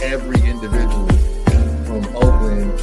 every individual from Oakland.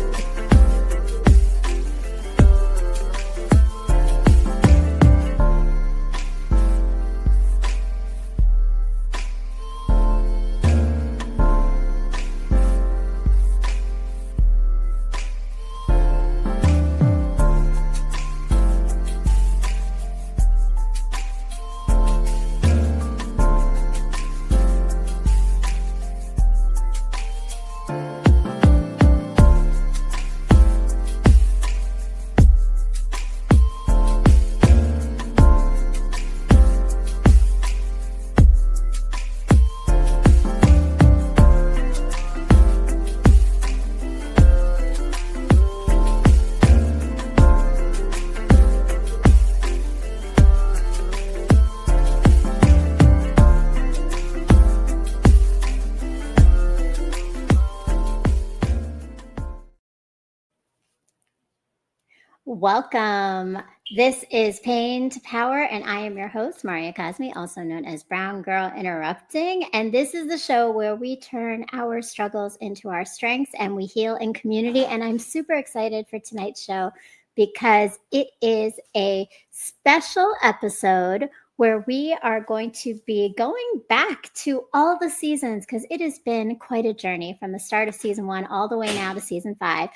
Welcome. This is Pain to Power, and I am your host, Maria Cosme, also known as Brown Girl Interrupting. And this is the show where we turn our struggles into our strengths and we heal in community. And I'm super excited for tonight's show because it is a special episode where we are going to be going back to all the seasons because it has been quite a journey from the start of season 1 all the way now to season 5.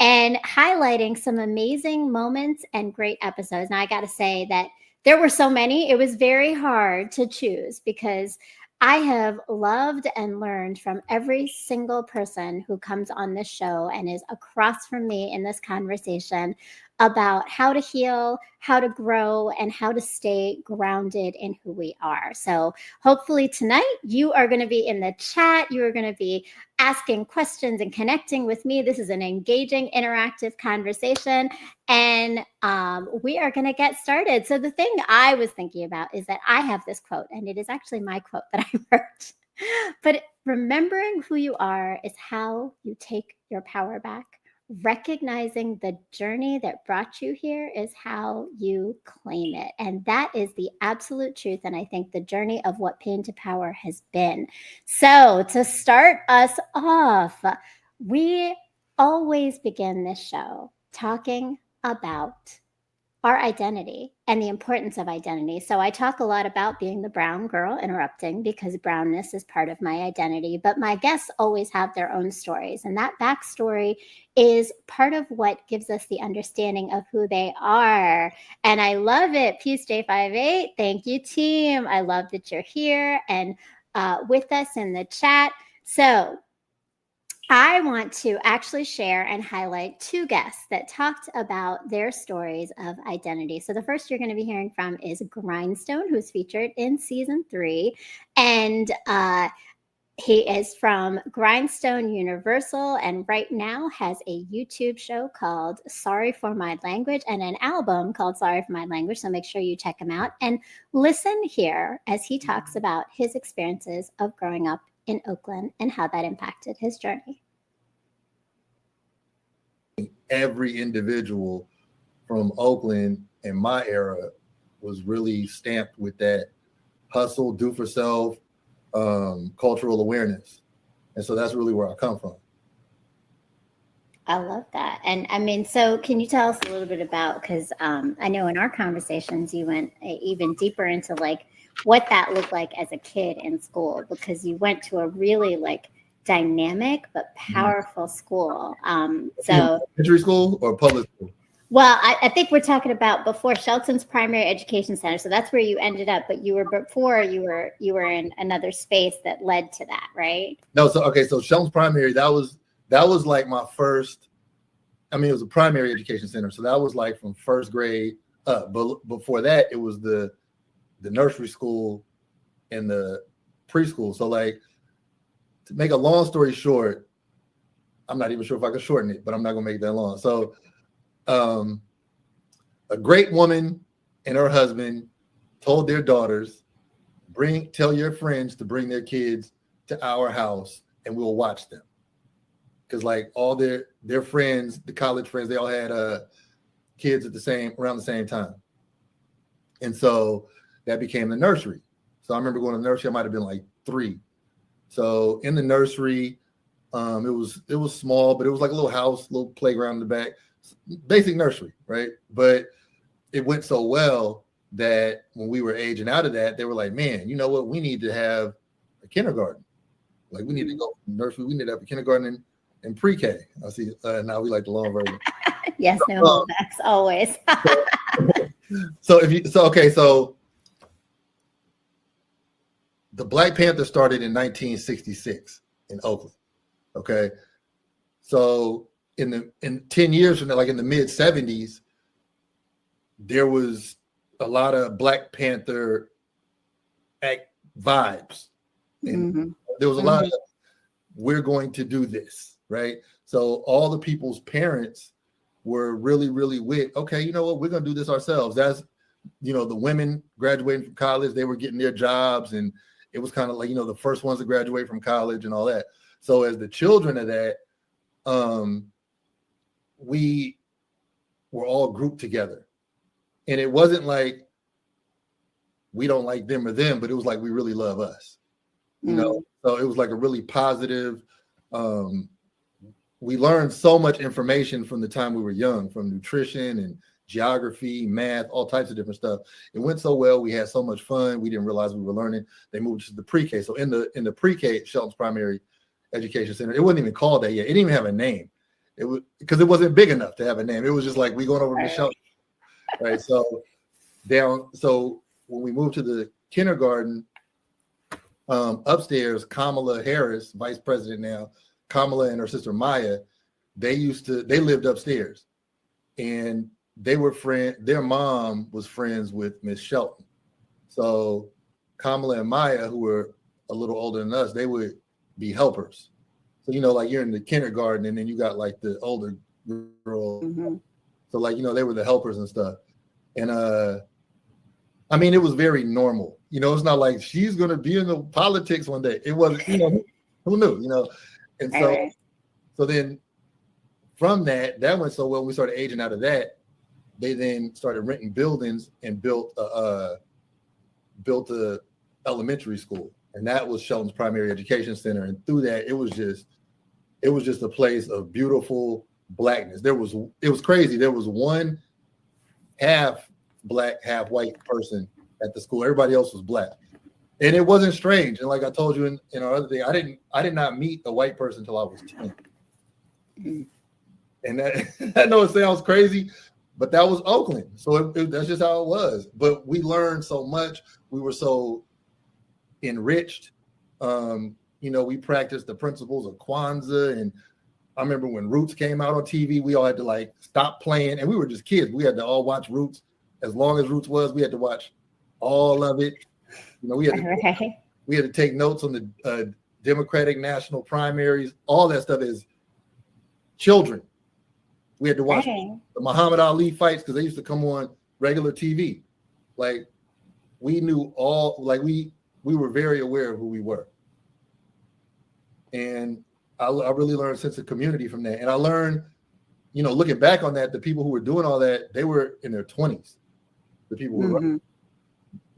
And highlighting some amazing moments and great episodes. Now, I got to say that there were so many, it was very hard to choose because I have loved and learned from every single person who comes on this show and is across from me in this conversation about how to heal, how to grow, and how to stay grounded in who we are. So hopefully tonight you are going to be in the chat. You are going to be asking questions and connecting with me. This is an engaging, interactive conversation, and we are going to get started. So the thing I was thinking about is that I have this quote, and it is actually my quote that I wrote. But remembering who you are is how you take your power back. Recognizing the journey that brought you here is how you claim it. And that is the absolute truth. And I think the journey of what Pain to Power has been. So to start us off, we always begin this show talking about our identity and the importance of identity. So I talk a lot about being the brown girl interrupting because brownness is part of my identity, but my guests always have their own stories. And that backstory is part of what gives us the understanding of who they are. And I love it. Peace J58. Thank you, team. I love that you're here and with us in the chat. So I want to actually share and highlight 2 guests that talked about their stories of identity. So the first you're going to be hearing from is Grindstone, who's featured in season 3. And he is from Grindstone Universal and right now has a YouTube show called Sorry for My Language and an album called Sorry for My Language. So make sure you check him out and listen here as he talks about his experiences of growing up in Oakland and how that impacted his journey. Every individual from Oakland in my era was really stamped with that hustle, do for self, cultural awareness. And so that's really where I come from. I love that. And I mean, so can you tell us a little bit about, because I know in our conversations, you went even deeper into like what that looked like as a kid in school, because you went to a really like dynamic but powerful school. So elementary school or public school? Well, I think we're talking about before Shelton's Primary Education Center. So that's where you ended up, but you were in another space that led to that, right? No, so Shelton's Primary, that was like my first, I mean, it was a primary education center. So that was like from first grade up. But before that, it was the nursery school and the preschool. So like, to make a long story short, I'm not even sure if I could shorten it, but I'm not gonna make it that long. So a great woman and her husband told their daughters, tell your friends to bring their kids to our house and we'll watch them. Because like all their friends, the college friends, they all had kids around the same time. And so that became the nursery. So I remember going to the nursery, I might have been like 3. So in the nursery, It was small, but it was like a little house, little playground in the back, basic nursery, right? But it went so well that when we were aging out of that, they were like, man, you know what? We need to have a kindergarten. Like we need to go from nursery. We need to have a kindergarten and pre-K. I see. Now we like the long version. Yes, no holdbacks, always. So the Black Panther started in 1966 in Oakland. Okay, so in 10 years from now, like in the mid 70s, there was a lot of Black Panther vibes, and there was a lot of we're going to do this, right? So all the people's parents were really, really with, okay, you know what, we're going to do this ourselves. That's, you know, the women graduating from college, they were getting their jobs, and it was kind of like, you know, the first ones to graduate from college and all that. So as the children of that, we were all grouped together. And it wasn't like we don't like them or them, but it was like we really love us. You know, so it was like a really positive. We learned so much information from the time we were young, from nutrition and geography, math, all types of different stuff. It went so well. We had so much fun. We didn't realize we were learning. They moved to the pre-K. So in the pre-K, Shelton's Primary Education Center, it wasn't even called that yet. It didn't even have a name. It was because it wasn't big enough to have a name. It was just like we going over to Shelton, right? So when we moved to the kindergarten, upstairs, Kamala Harris, vice president now, Kamala and her sister Maya, they lived upstairs, and their mom was friends with Miss Shelton. So Kamala and Maya, who were a little older than us, they would be helpers. So, you know, like you're in the kindergarten and then you got like the older girl. So like, you know, they were the helpers and stuff. And I mean, it was very normal. You know, it's not like she's going to be in the politics one day. It wasn't, you know, who knew, you know? And so then from that went so well, we started aging out of that. They then started renting buildings and built a elementary school. And that was Shelton's Primary Education Center. And through that, it was just a place of beautiful Blackness. It was crazy. There was one half Black, half white person at the school. Everybody else was Black. And it wasn't strange. And like I told you in our other thing, I did not meet a white person until I was 10. And that, I know it sounds crazy, but that was Oakland. So that's just how it was. But we learned so much. We were so enriched. You know, we practiced the principles of Kwanzaa. And I remember when Roots came out on TV, we all had to like stop playing. And we were just kids. We had to all watch Roots. As long as Roots was, we had to watch all of it. You know, we had to take notes on the Democratic national primaries. All that stuff is children. We had to watch the Muhammad Ali fights because they used to come on regular TV. Like we knew all, like we were very aware of who we were. And I really learned a sense of community from that. And I learned, you know, looking back on that, the people who were doing all that, they were in their 20s. The people who were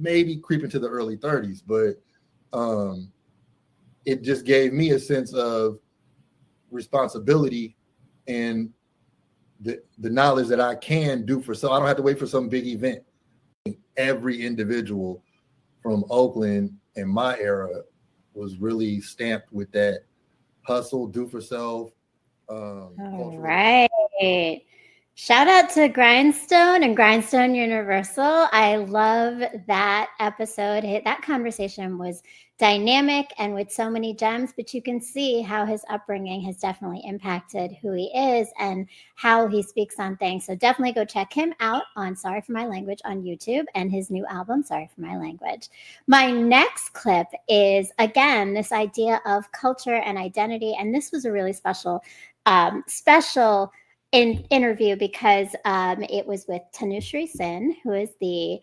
maybe creeping to the early 30s, but it just gave me a sense of responsibility and the knowledge that I can do for, so I don't have to wait for some big event. Every individual from Oakland in my era was really stamped with that hustle, do for self. All right. Shout out to Grindstone and Grindstone Universal. I love that episode. That conversation was dynamic and with so many gems, but you can see how his upbringing has definitely impacted who he is and how he speaks on things. So definitely go check him out on Sorry for My Language on YouTube and his new album, Sorry for My Language. My next clip is, again, this idea of culture and identity. And this was a really special interview because it was with Tanushree Sin, who is the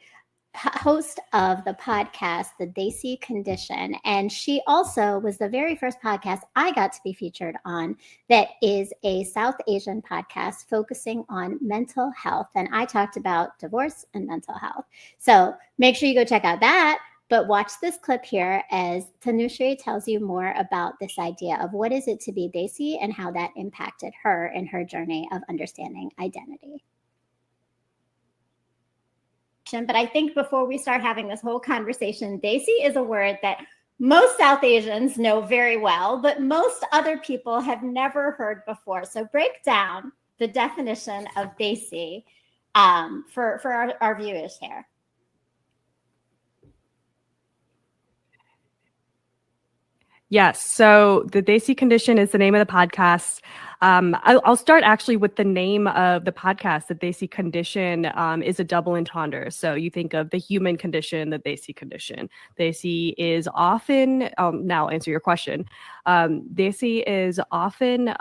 host of the podcast, The Desi Condition. And she also was the very first podcast I got to be featured on that is a South Asian podcast focusing on mental health. And I talked about divorce and mental health. So make sure you go check out that. But watch this clip here as Tanushree tells you more about this idea of what is it to be Desi and how that impacted her in her journey of understanding identity. But I think before we start having this whole conversation, Desi is a word that most South Asians know very well, but most other people have never heard before. So break down the definition of Desi for our viewers here. Yes. So the Desi Condition is the name of the podcast. I'll start actually with the name of the podcast. The Desi Condition is a double entendre. So you think of the human condition, the Desi Condition. Desi is often, now I'll answer your question. Desi is often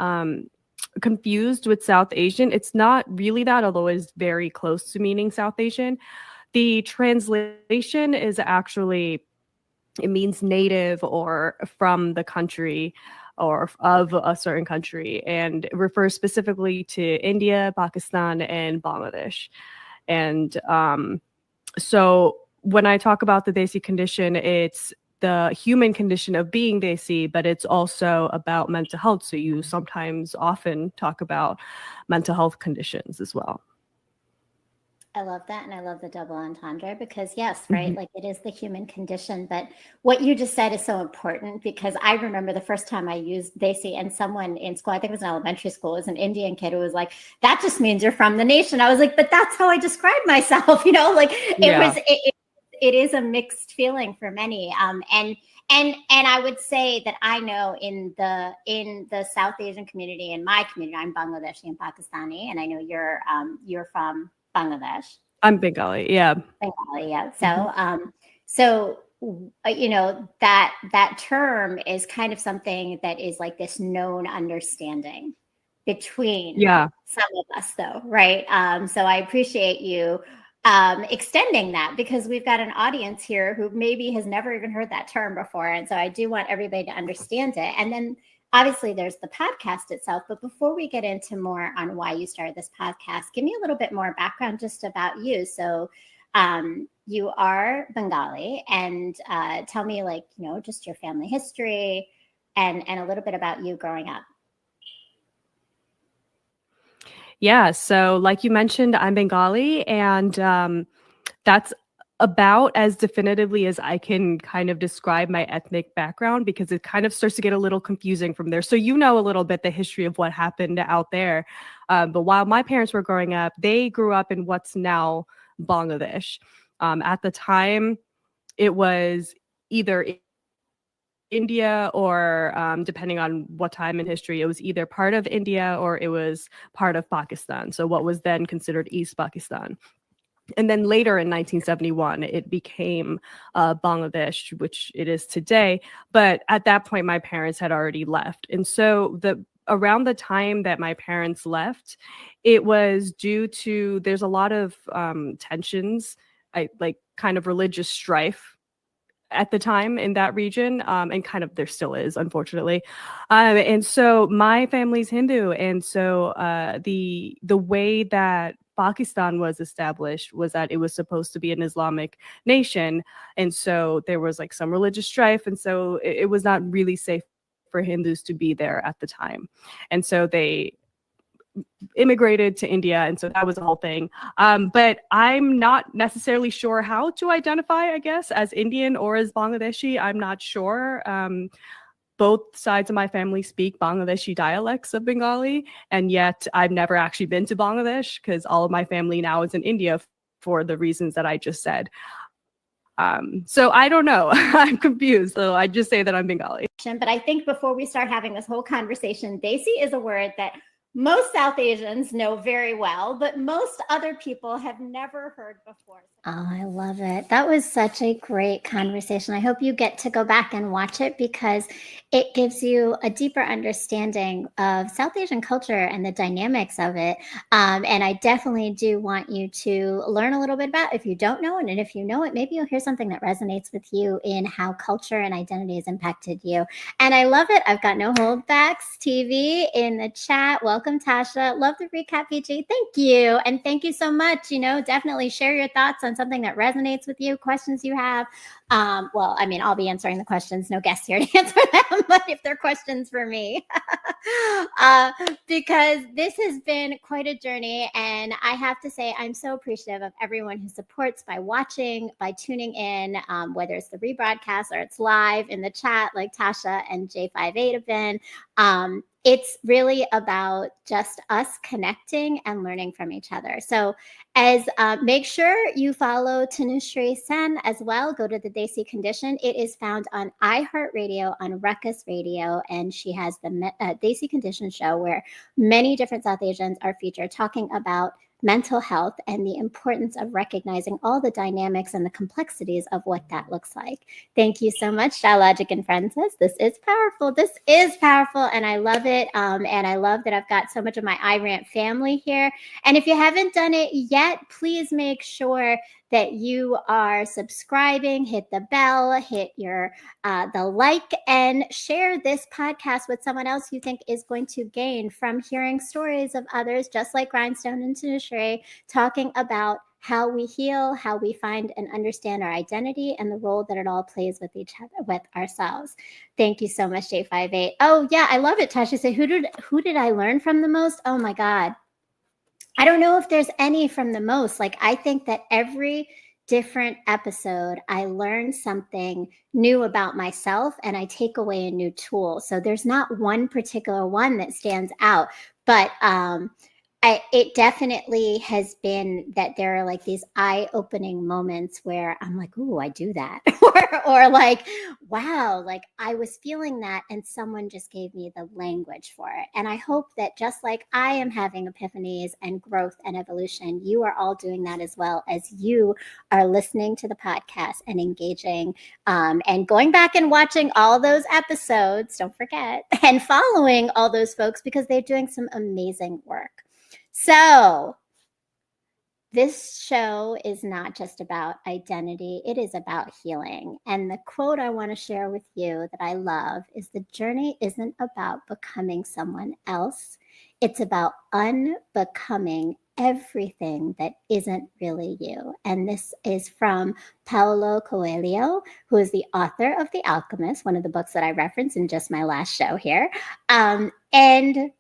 confused with South Asian. It's not really that, although it's very close to meaning South Asian. The translation is actually, it means native or from the country or of a certain country, and it refers specifically to India, Pakistan, and Bangladesh. And so when I talk about the Desi Condition, it's the human condition of being Desi, but it's also about mental health. So you sometimes often talk about mental health conditions as well. I love that. And I love the double entendre because yes, right. Like it is the human condition, but what you just said is so important because I remember the first time I used Desi and someone in school, I think it was in elementary school, it was an Indian kid who was like, that just means you're from the nation. I was like, but that's how I describe myself, you know, like it is a mixed feeling for many. And I would say that I know in the South Asian community, in my community, I'm Bangladeshi and Pakistani, and I know you're from Bangladesh. I'm Bengali, yeah. Bengali, yeah. So, you know, that term is kind of something that is like this known understanding between some of us, though, right? So I appreciate you extending that because we've got an audience here who maybe has never even heard that term before, and so I do want everybody to understand it. And then obviously, there's the podcast itself, but before we get into more on why you started this podcast, give me a little bit more background just about you. So you are Bengali, and tell me, like, you know, just your family history and a little bit about you growing up. Yeah, so like you mentioned, I'm Bengali, and that's about as definitively as I can kind of describe my ethnic background because it kind of starts to get a little confusing from there. So you know a little bit the history of what happened out there. But while my parents were growing up, they grew up in what's now Bangladesh. At the time, it was either India or depending on what time in history, it was either part of India or it was part of Pakistan. So what was then considered East Pakistan. And then later in 1971, it became Bangladesh, which it is today. But at that point, my parents had already left. And so around the time that my parents left, it was due to, there's a lot of tensions, like kind of religious strife at the time in that region, and kind of there still is, unfortunately. And so my family's Hindu. And so the way that Pakistan was established was that it was supposed to be an Islamic nation. And so there was like some religious strife. And so it was not really safe for Hindus to be there at the time. And so they immigrated to India. And so that was the whole thing. But I'm not necessarily sure how to identify, I guess, as Indian or as Bangladeshi. I'm not sure. Both sides of my family speak Bangladeshi dialects of Bengali, and yet I've never actually been to Bangladesh because all of my family now is in India for the reasons that I just said. So I don't know. I'm confused. So I just say that I'm Bengali. But I think before we start having this whole conversation, Desi is a word that most South Asians know very well, but most other people have never heard before. Oh, I love it. That was such a great conversation. I hope you get to go back and watch it because it gives you a deeper understanding of South Asian culture and the dynamics of it. And I definitely do want you to learn a little bit about if you don't know it. And if you know it, maybe you'll hear something that resonates with you in how culture and identity has impacted you. And I love it. I've got No Holdbacks TV in the chat. Welcome Welcome, Tasha. Love the recap, PG. Thank you. And thank you so much. Definitely share your thoughts on something that resonates with you, questions you have. Well, I mean, I'll be answering the questions. No guests here to answer them, but if they're questions for me, because this has been quite a journey. And I have to say, I'm so appreciative of everyone who supports by watching, by tuning in, whether it's the rebroadcast or it's live in the chat, like Tasha and J58 have been. It's really about just us connecting and learning from each other. So make sure you follow Tanushree Sen as well. Go to the Desi Condition. It is found on iHeartRadio, on Ruckus Radio, and she has the Desi Condition show where many different South Asians are featured talking about mental health and the importance of recognizing all the dynamics and the complexities of what that looks like. Thank you so much, Shalogic and Francis. This is powerful. This is powerful, and I love it. And I love that I've got so much of my iRant family here. And if you haven't done it yet, please make sure that you are subscribing, hit the bell, hit the like, and share this podcast with someone else you think is going to gain from hearing stories of others, just like Grindstone and Tanushree, talking about how we heal, how we find and understand our identity, and the role that it all plays with each other, with ourselves. Thank you so much, J58. Oh yeah, I love it. Tasha said, who did I learn from the most? Oh my God. I don't know if there's any from the most. Like, I think that every different episode, I learn something new about myself and I take away a new tool. So there's not one particular one that stands out, but it definitely has been that there are like these eye-opening moments where I'm like, ooh, I do that. or like, wow, like I was feeling that and someone just gave me the language for it. And I hope that just like I am having epiphanies and growth and evolution, you are all doing that as well, as you are listening to the podcast and engaging and going back and watching all those episodes, don't forget, and following all those folks because they're doing some amazing work. So this show is not just about identity, it is about healing. And the quote I want to share with you that I love is, the journey isn't about becoming someone else. It's about unbecoming everything that isn't really you. And this is from Paulo Coelho, who is the author of The Alchemist, one of the books that I referenced in just my last show here. And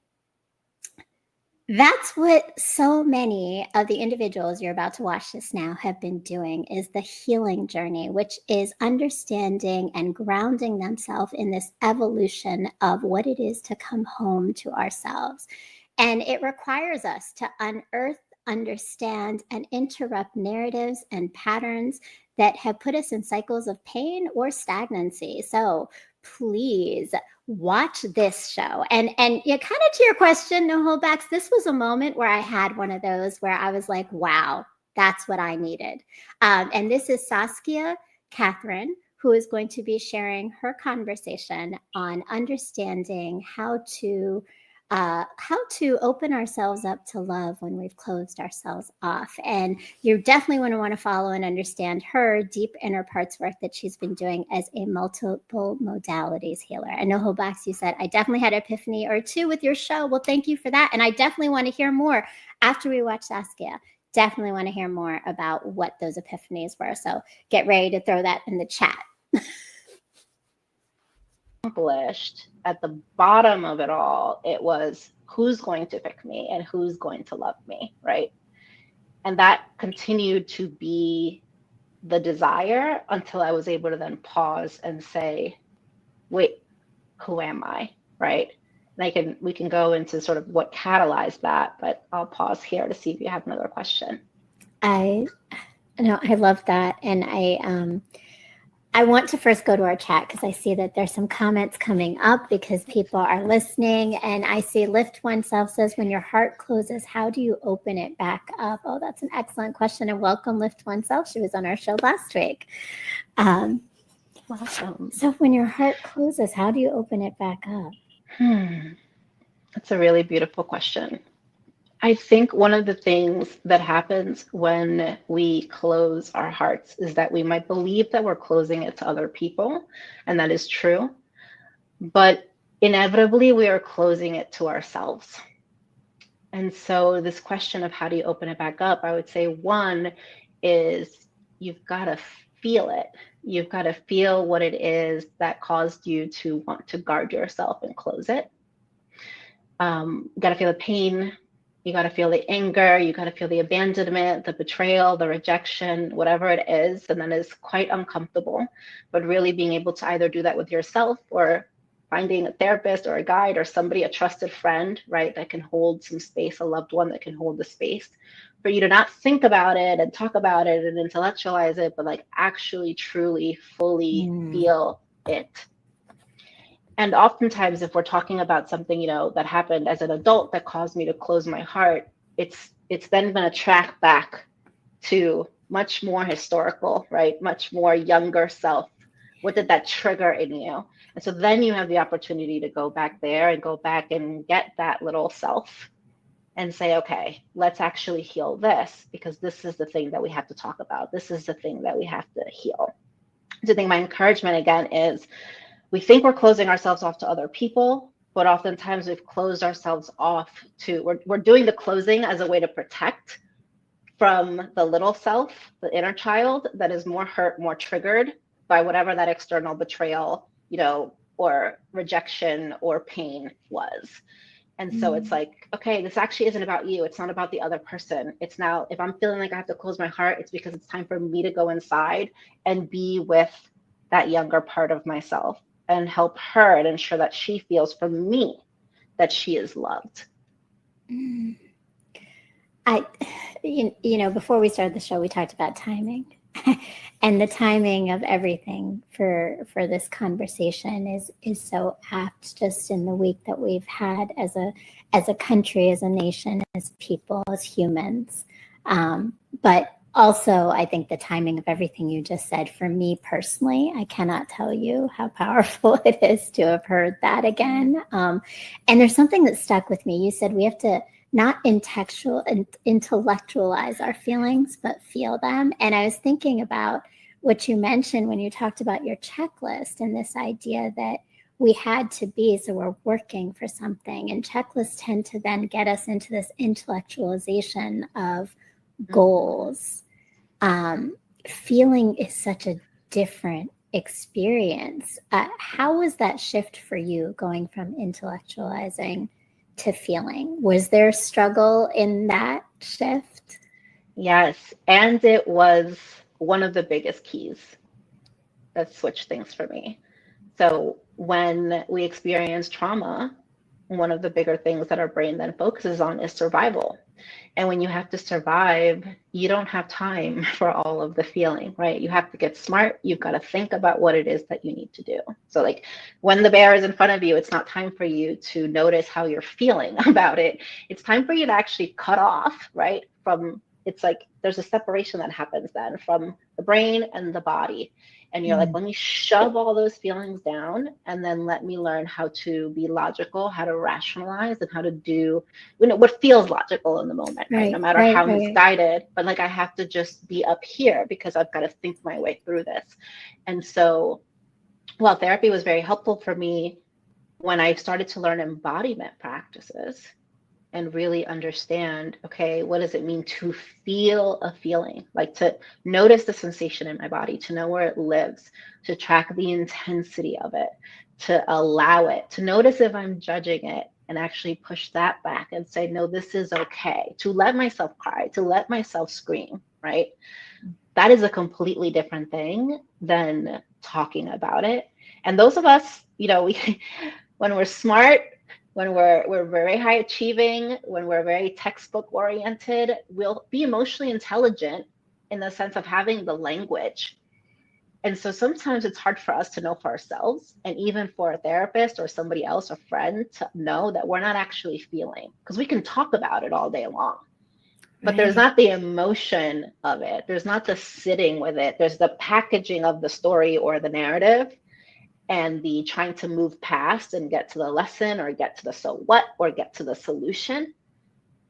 that's what so many of the individuals you're about to watch this now have been doing, is the healing journey, which is understanding and grounding themselves in this evolution of what it is to come home to ourselves. And it requires us to unearth, understand, and interrupt narratives and patterns that have put us in cycles of pain or stagnancy. So please watch this show. And yeah, kind of to your question, no holdbacks, this was a moment where I had one of those where I was like, wow, that's what I needed. And this is Saskia Catherine, who is going to be sharing her conversation on understanding how to open ourselves up to love when we've closed ourselves off. And you definitely want to follow and understand her deep inner parts work that she's been doing as a multiple modalities healer. And no holdbacks, you said, I definitely had an epiphany or two with your show. Well, thank you for that. And I definitely want to hear more after we watch Saskia. Definitely want to hear more about what those epiphanies were. So get ready to throw that in the chat. Accomplished at the bottom of it all, it was who's going to pick me and who's going to love me, right? And that continued to be the desire until I was able to then pause and say, wait, who am I, right? And we can go into sort of what catalyzed that, but I'll pause here to see if you have another question. I love that. And I want to first go to our chat because I see that there's some comments coming up because people are listening. And I see Lift Oneself says, when your heart closes, how do you open it back up? Oh, that's an excellent question. And welcome, Lift Oneself. She was on our show last week. Welcome. So when your heart closes, how do you open it back up? That's a really beautiful question. I think one of the things that happens when we close our hearts is that we might believe that we're closing it to other people, and that is true. But inevitably, we are closing it to ourselves. And so this question of how do you open it back up, I would say one is you've got to feel it. You've got to feel what it is that caused you to want to guard yourself and close it. You got to feel the pain. You got to feel the anger. You got to feel the abandonment, the betrayal, the rejection, whatever it is. And that is quite uncomfortable. But really being able to either do that with yourself or finding a therapist or a guide or somebody, a trusted friend, right, that can hold some space, a loved one that can hold the space for you to not think about it and talk about it and intellectualize it, but like actually, truly, fully feel it. And oftentimes, if we're talking about something, that happened as an adult that caused me to close my heart, it's then going to track back to much more historical, right? Much more younger self. What did that trigger in you? And so then you have the opportunity to go back there and go back and get that little self and say, okay, let's actually heal this, because this is the thing that we have to talk about. This is the thing that we have to heal. So I think my encouragement again is, we think we're closing ourselves off to other people, but oftentimes we've closed ourselves off to, we're doing the closing as a way to protect from the little self, the inner child that is more hurt, more triggered by whatever that external betrayal, or rejection or pain was. And so it's like, okay, this actually isn't about you. It's not about the other person. It's now, if I'm feeling like I have to close my heart, it's because it's time for me to go inside and be with that younger part of myself and help her and ensure that she feels from me that she is loved. Before we started the show, we talked about timing. And the timing of everything for this conversation is so apt, just in the week that we've had as a country, as a nation, as people, as humans. But also, I think the timing of everything you just said, for me personally, I cannot tell you how powerful it is to have heard that again. And there's something that stuck with me. You said we have to not intellectualize our feelings, but feel them. And I was thinking about what you mentioned when you talked about your checklist and this idea that we had to be, so we're working for something. And checklists tend to then get us into this intellectualization of goals. Feeling is such a different experience. How was that shift for you, going from intellectualizing to feeling? Was there a struggle in that shift? Yes, and it was one of the biggest keys that switched things for me. So when we experience trauma, one of the bigger things that our brain then focuses on is survival. And when you have to survive, you don't have time for all of the feeling, right? You have to get smart. You've got to think about what it is that you need to do. So like when the bear is in front of you, it's not time for you to notice how you're feeling about it. It's time for you to actually cut off, right? It's like there's a separation that happens then from the brain and the body. And you're like, let me shove all those feelings down and then let me learn how to be logical, how to rationalize, and how to do what feels logical in the moment, right? No matter how misguided, but like I have to just be up here because I've got to think my way through this. And so while therapy was very helpful for me, when I started to learn embodiment practices and really understand, okay, what does it mean to feel a feeling? Like to notice the sensation in my body, to know where it lives, to track the intensity of it, to allow it, to notice if I'm judging it and actually push that back and say, no, this is okay, to let myself cry, to let myself scream, right? That is a completely different thing than talking about it. And those of us, when we're smart, when we're very high achieving, when we're very textbook oriented, we'll be emotionally intelligent in the sense of having the language. And so sometimes it's hard for us to know for ourselves, and even for a therapist or somebody else, a friend, to know that we're not actually feeling, because we can talk about it all day long, but there's not the emotion of it. There's not the sitting with it. There's the packaging of the story or the narrative, and the trying to move past and get to the lesson or get to the so what or get to the solution.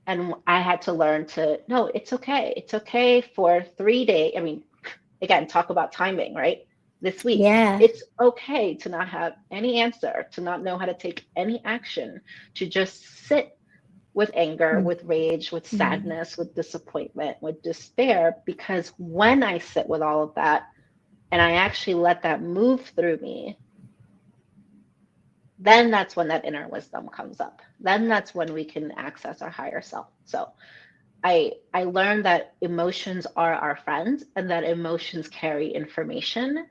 And I had to learn to, no, it's okay. It's okay for 3 days. I mean, again, talk about timing, right? This week, it's okay to not have any answer, to not know how to take any action, to just sit with anger, Mm. with rage, with sadness, with disappointment, with despair, because when I sit with all of that and I actually let that move through me, then that's when that inner wisdom comes up. Then that's when we can access our higher self. So I learned that emotions are our friends and that emotions carry information,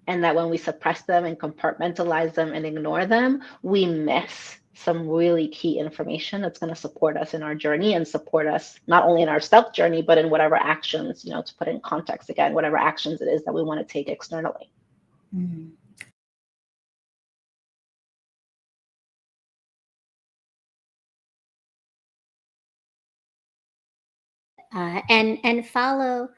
and that when we suppress them and compartmentalize them and ignore them, we miss some really key information that's going to support us in our journey and support us not only in our self journey, but in whatever actions, to put in context again, whatever actions it is that we want to take externally. Mm. And follow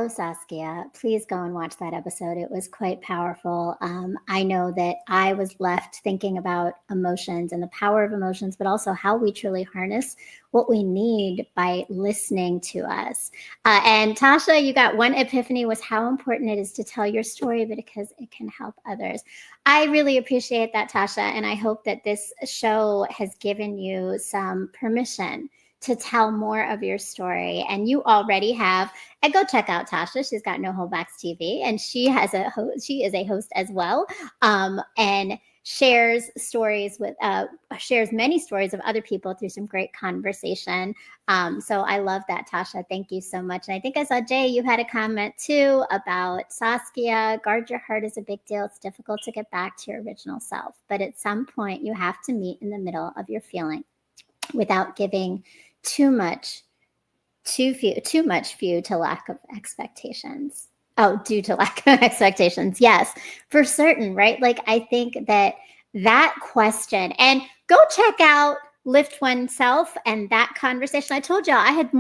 Saskia. Please go and watch that episode. It was quite powerful. I know that I was left thinking about emotions and the power of emotions, but also how we truly harness what we need by listening to us. And Tasha, you got one epiphany, was how important it is to tell your story, but because it can help others. I really appreciate that, Tasha. And I hope that this show has given you some permission to tell more of your story. And you already have. And go check out Tasha. She's got No Holdbacks TV, and she is a host as well, and shares many stories of other people through some great conversation. So I love that, Tasha. Thank you so much. And I think I saw Jay, you had a comment too about Saskia. Guard your heart is a big deal. It's difficult to get back to your original self, but at some point you have to meet in the middle of your feeling without giving too much view to lack of expectations. Oh, due to lack of expectations. Yes, for certain, right? Like, I think that question, and go check out Lift Oneself and that conversation. I told y'all I had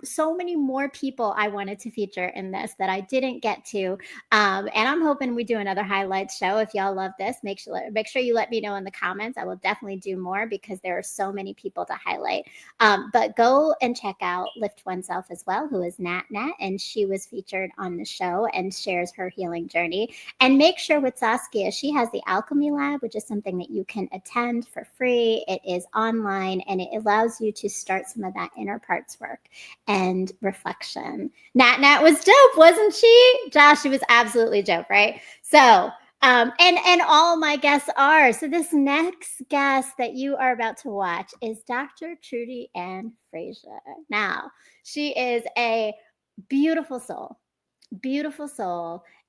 so many more people I wanted to feature in this that I didn't get to. And I'm hoping we do another highlights show. If y'all love this, make sure you let me know in the comments. I will definitely do more because there are so many people to highlight. But go and check out Lift Oneself as well, who is Nat, and she was featured on the show and shares her healing journey. And make sure with Saskia, she has the Alchemy Lab, which is something that you can attend for free. It is online, and it allows you to start some of that inner parts work and reflection. Nat was dope, wasn't she? Josh, she was absolutely dope, right? So, and all my guests are. So this next guest that you are about to watch is Dr. Trudy Ann Frazier. Now, she is a beautiful soul.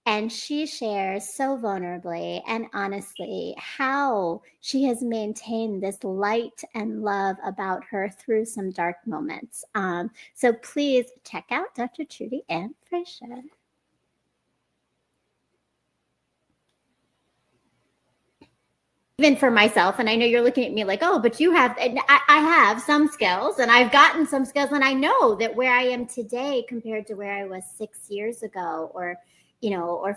And she shares so vulnerably and honestly how she has maintained this light and love about her through some dark moments. So please check out Dr. Trudy Ann Frazier. Even for myself, and I know you're looking at me like, oh, but you have, and I have some skills, and I've gotten some skills, and I know that where I am today compared to where I was 6 years ago or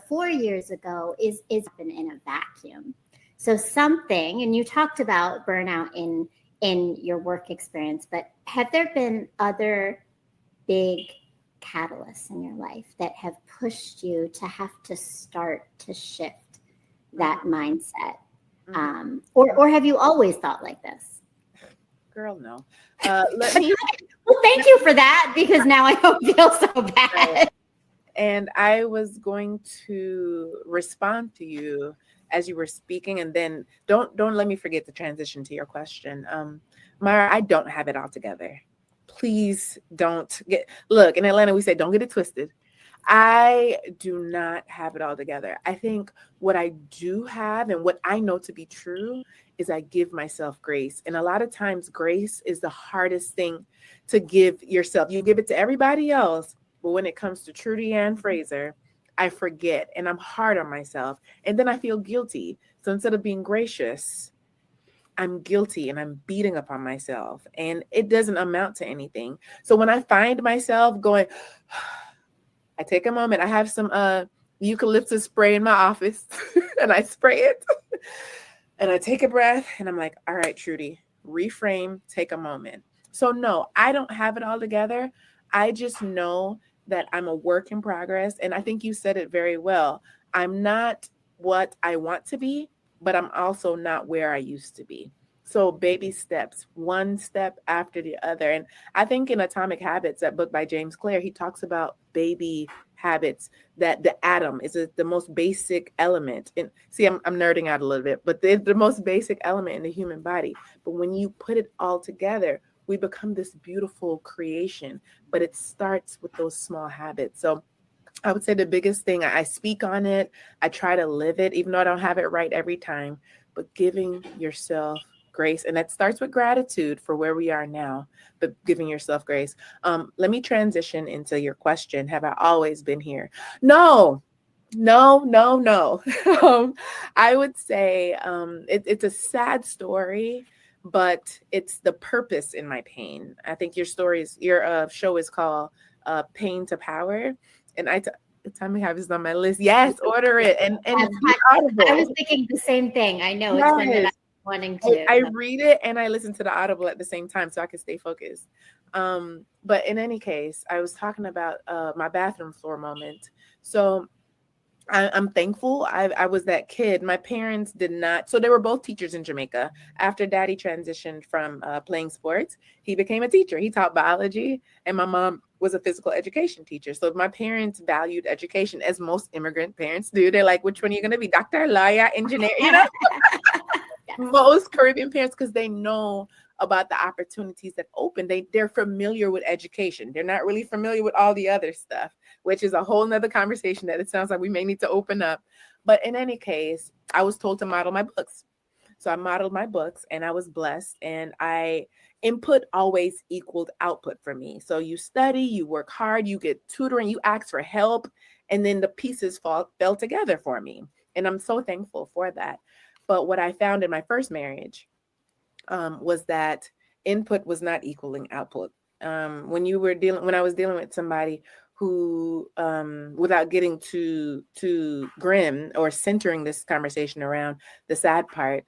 4 years ago is been in a vacuum. So something, and you talked about burnout in your work experience, but have there been other big catalysts in your life that have pushed you to have to start to shift that mindset? Or have you always thought like this? Girl, no. Let me. Well, thank you for that, because now I don't feel so bad. And I was going to respond to you as you were speaking, and then don't let me forget to transition to your question. Mara, I don't have it all together. Please don't look, in Atlanta we say don't get it twisted. I do not have it all together. I think what I do have and what I know to be true is I give myself grace. And a lot of times grace is the hardest thing to give yourself. You give it to everybody else, but when it comes to Trudy Ann Frazier, I forget and I'm hard on myself. And then I feel guilty. So instead of being gracious, I'm guilty and I'm beating up on myself, and it doesn't amount to anything. So when I find myself going, I take a moment. I have some eucalyptus spray in my office and I spray it and I take a breath and I'm like, all right, Trudy, reframe, take a moment. So no, I don't have it all together. I just know that I'm a work in progress. And I think you said it very well. I'm not what I want to be, but I'm also not where I used to be. So baby steps, one step after the other. And I think in Atomic Habits, that book by James Clear, he talks about baby habits, that the atom is the most basic element. And see, I'm nerding out a little bit, but they're the most basic element in the human body. But when you put it all together, we become this beautiful creation. But it starts with those small habits. So I would say the biggest thing, I speak on it, I try to live it, even though I don't have it right every time, but giving yourself grace. And that starts with gratitude for where we are now, but giving yourself grace. Let me transition into your question. Have I always been here? No. I would say it's a sad story, but it's the purpose in my pain. I think your show is called Pain to Power. And Atomic Habits is on my list. Yes, order it and be audible. I was thinking the same thing. I know it's one that I'm wanting to. I read it and I listen to the audible at the same time so I can stay focused. But in any case, I was talking about my bathroom floor moment. So I'm thankful. I was that kid. My parents did not. So they were both teachers in Jamaica. After Daddy transitioned from playing sports, he became a teacher. He taught biology, and my mom was a physical education teacher. So my parents valued education, as most immigrant parents do. They're like, which one are you going to be? Doctor, lawyer, engineer? You know, most Caribbean parents, because they know about the opportunities that open. They're familiar with education. They're not really familiar with all the other stuff, which is a whole nother conversation that it sounds like we may need to open up. But in any case, I was told to model my books. So I modeled my books and I was blessed, and input always equaled output for me. So you study, you work hard, you get tutoring, you ask for help, and then the pieces fell together for me. And I'm so thankful for that. But what I found in my first marriage was that input was not equaling output. When I was dealing with somebody who, without getting too grim or centering this conversation around the sad part,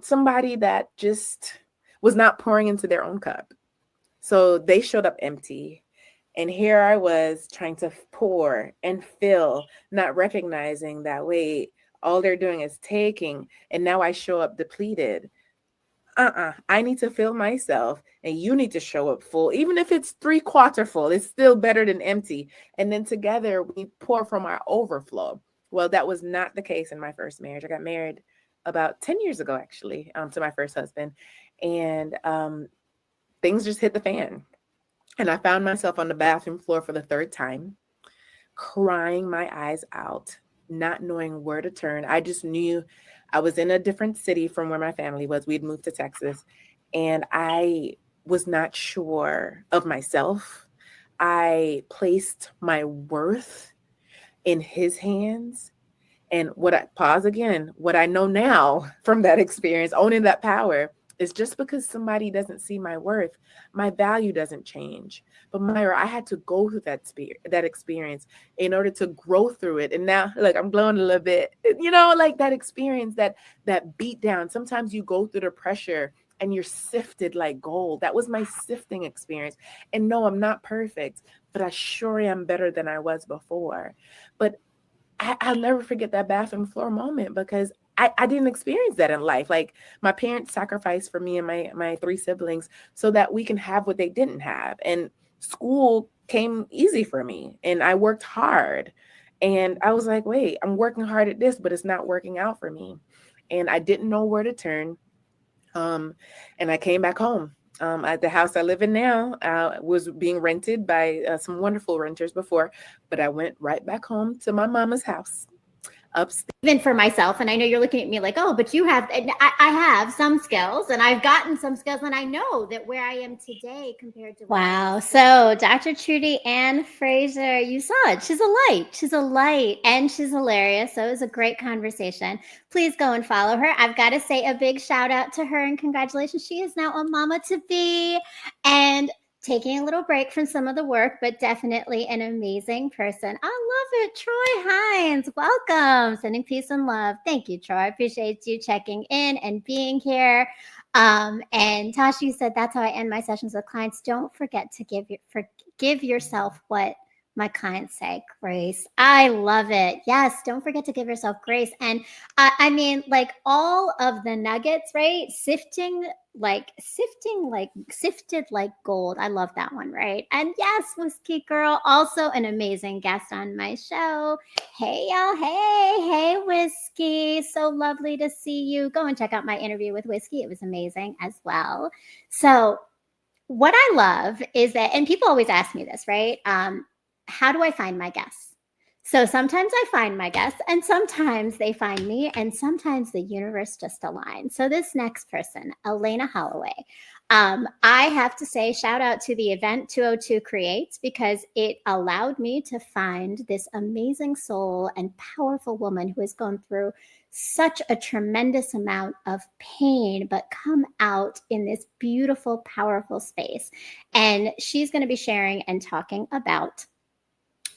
somebody that just was not pouring into their own cup. So they showed up empty. And here I was trying to pour and fill, not recognizing that, wait, all they're doing is taking. And now I show up depleted. I need to fill myself, and you need to show up full. Even if it's 3/4 full, it's still better than empty. And then together we pour from our overflow. Well, that was not the case in my first marriage. I got married about 10 years ago, actually, to my first husband. And things just hit the fan. And I found myself on the bathroom floor for the third time, crying my eyes out, not knowing where to turn. I just knew I was in a different city from where my family was. We'd moved to Texas, and I was not sure of myself. I placed my worth in his hands. And what I know now from that experience, owning that power, is just because somebody doesn't see my worth, my value doesn't change. But Myra, I had to go through that experience in order to grow through it. And now, like, I'm glowing a little bit, like that experience, that beat down. Sometimes you go through the pressure and you're sifted like gold. That was my sifting experience. And no, I'm not perfect, but I sure am better than I was before. But I'll never forget that bathroom floor moment, because I didn't experience that in life. Like, my parents sacrificed for me and my 3 siblings so that we can have what they didn't have. And school came easy for me, and I worked hard. And I was like, wait, I'm working hard at this, but it's not working out for me. And I didn't know where to turn. And I came back home. At the house I live in now, was being rented by some wonderful renters before, but I went right back home to my mama's house upstairs. Even for myself, and I know you're looking at me like, oh, but you have, I have some skills, and I've gotten some skills, and I know that where I am today compared to wow. So Dr. Trudy Ann Fraser, you saw it. She's a light, and she's hilarious. So it was a great conversation. Please go and follow her. I've got to say a big shout out to her and congratulations. She is now a mama to be, and taking a little break from some of the work, but definitely an amazing person. I love it. Troy Hines, welcome. Sending peace and love. Thank you, Troy. I appreciate you checking in and being here. And Tasha, you said that's how I end my sessions with clients. Don't forget to give yourself what my clients say grace. I love it. Yes, don't forget to give yourself grace. And I mean, like all of the nuggets, right? Sifted like gold. I love that one, right? And yes, Whiskey Girl, also an amazing guest on my show. Hey, y'all. Hey, Whiskey. So lovely to see you. Go and check out my interview with Whiskey. It was amazing as well. So, what I love is that, and people always ask me this, right? How do I find my guests? So sometimes I find my guests, and sometimes they find me, and sometimes the universe just aligns. So this next person, Elena Holloway, I have to say, shout out to the event 202 Creates, because it allowed me to find this amazing soul and powerful woman who has gone through such a tremendous amount of pain, but come out in this beautiful, powerful space. And she's going to be sharing and talking about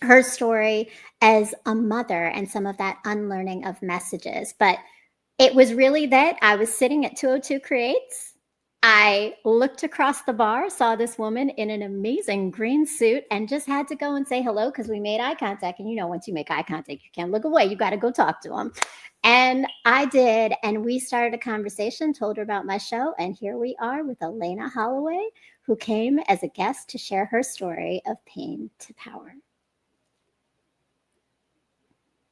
her story as a mother and some of that unlearning of messages. But it was really that I was sitting at 202 Creates. I looked across the bar, saw this woman in an amazing green suit, and just had to go and say hello because we made eye contact. And once you make eye contact, you can't look away. You got to go talk to them. And I did. And we started a conversation, told her about my show. And here we are with Elena Holloway, who came as a guest to share her story of pain to power.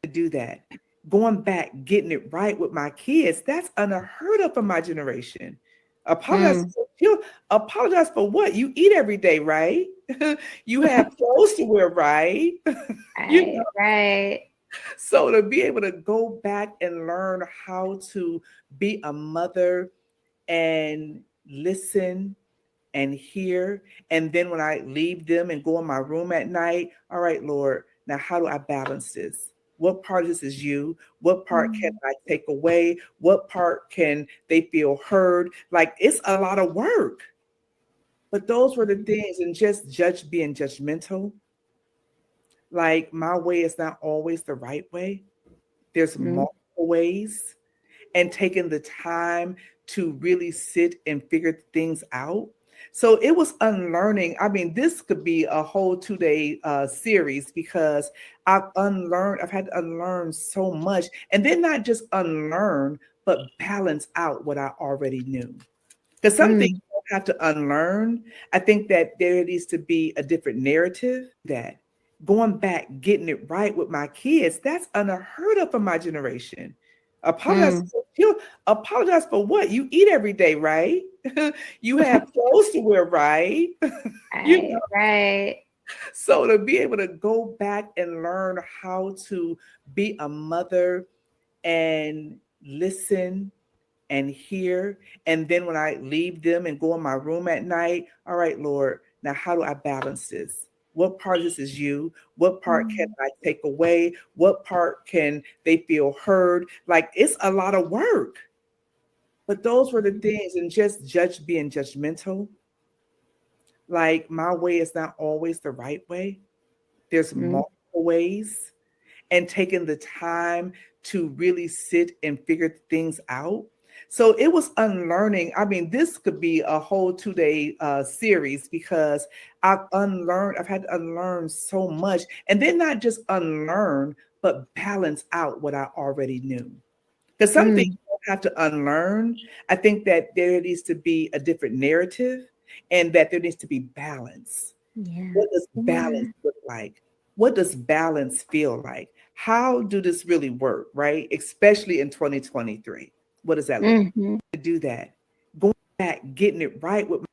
To do that. Going back, getting it right with my kids, that's unheard of for my generation. Apologize for what? You eat every day, right? You have clothes to wear, right? Right. So to be able to go back and learn how to be a mother and listen and hear, and then when I leave them and go in my room at night, all right, Lord, now how do I balance this? What part of this is you? What part can I take away? What part can they feel heard? Like, it's a lot of work. But those were the things, and just being judgmental. Like, my way is not always the right way. There's multiple ways. And taking the time to really sit and figure things out. So it was unlearning. I mean, this could be a whole 2-day series, because I've had to unlearn so much. And then not just unlearn, but balance out what I already knew. Because some things you don't have to unlearn. I think that there needs to be a different narrative, that going back, getting it right with my kids, that's unheard of for my generation. Apologize for what? You eat every day, right? You have clothes to wear, right? Right. So to be able to go back and learn how to be a mother and listen and hear, and then when I leave them and go in my room at night, all right, Lord, now how do I balance this? What part of this is you? What part can I take away? What part can they feel heard? Like, it's a lot of work. But those were the things, and just being judgmental. Like, my way is not always the right way. There's multiple ways. And taking the time to really sit and figure things out. So it was unlearning. I mean, this could be a whole 2-day series, because I've had to unlearn so much. And then not just unlearn, but balance out what I already knew. Because some things you don't have to unlearn. I think that there needs to be a different narrative, and that there needs to be balance. Yeah. What does balance look like? What does balance feel like? How do this really work, right? Especially in 2023. What does that look like? To do that? Going back, getting it right with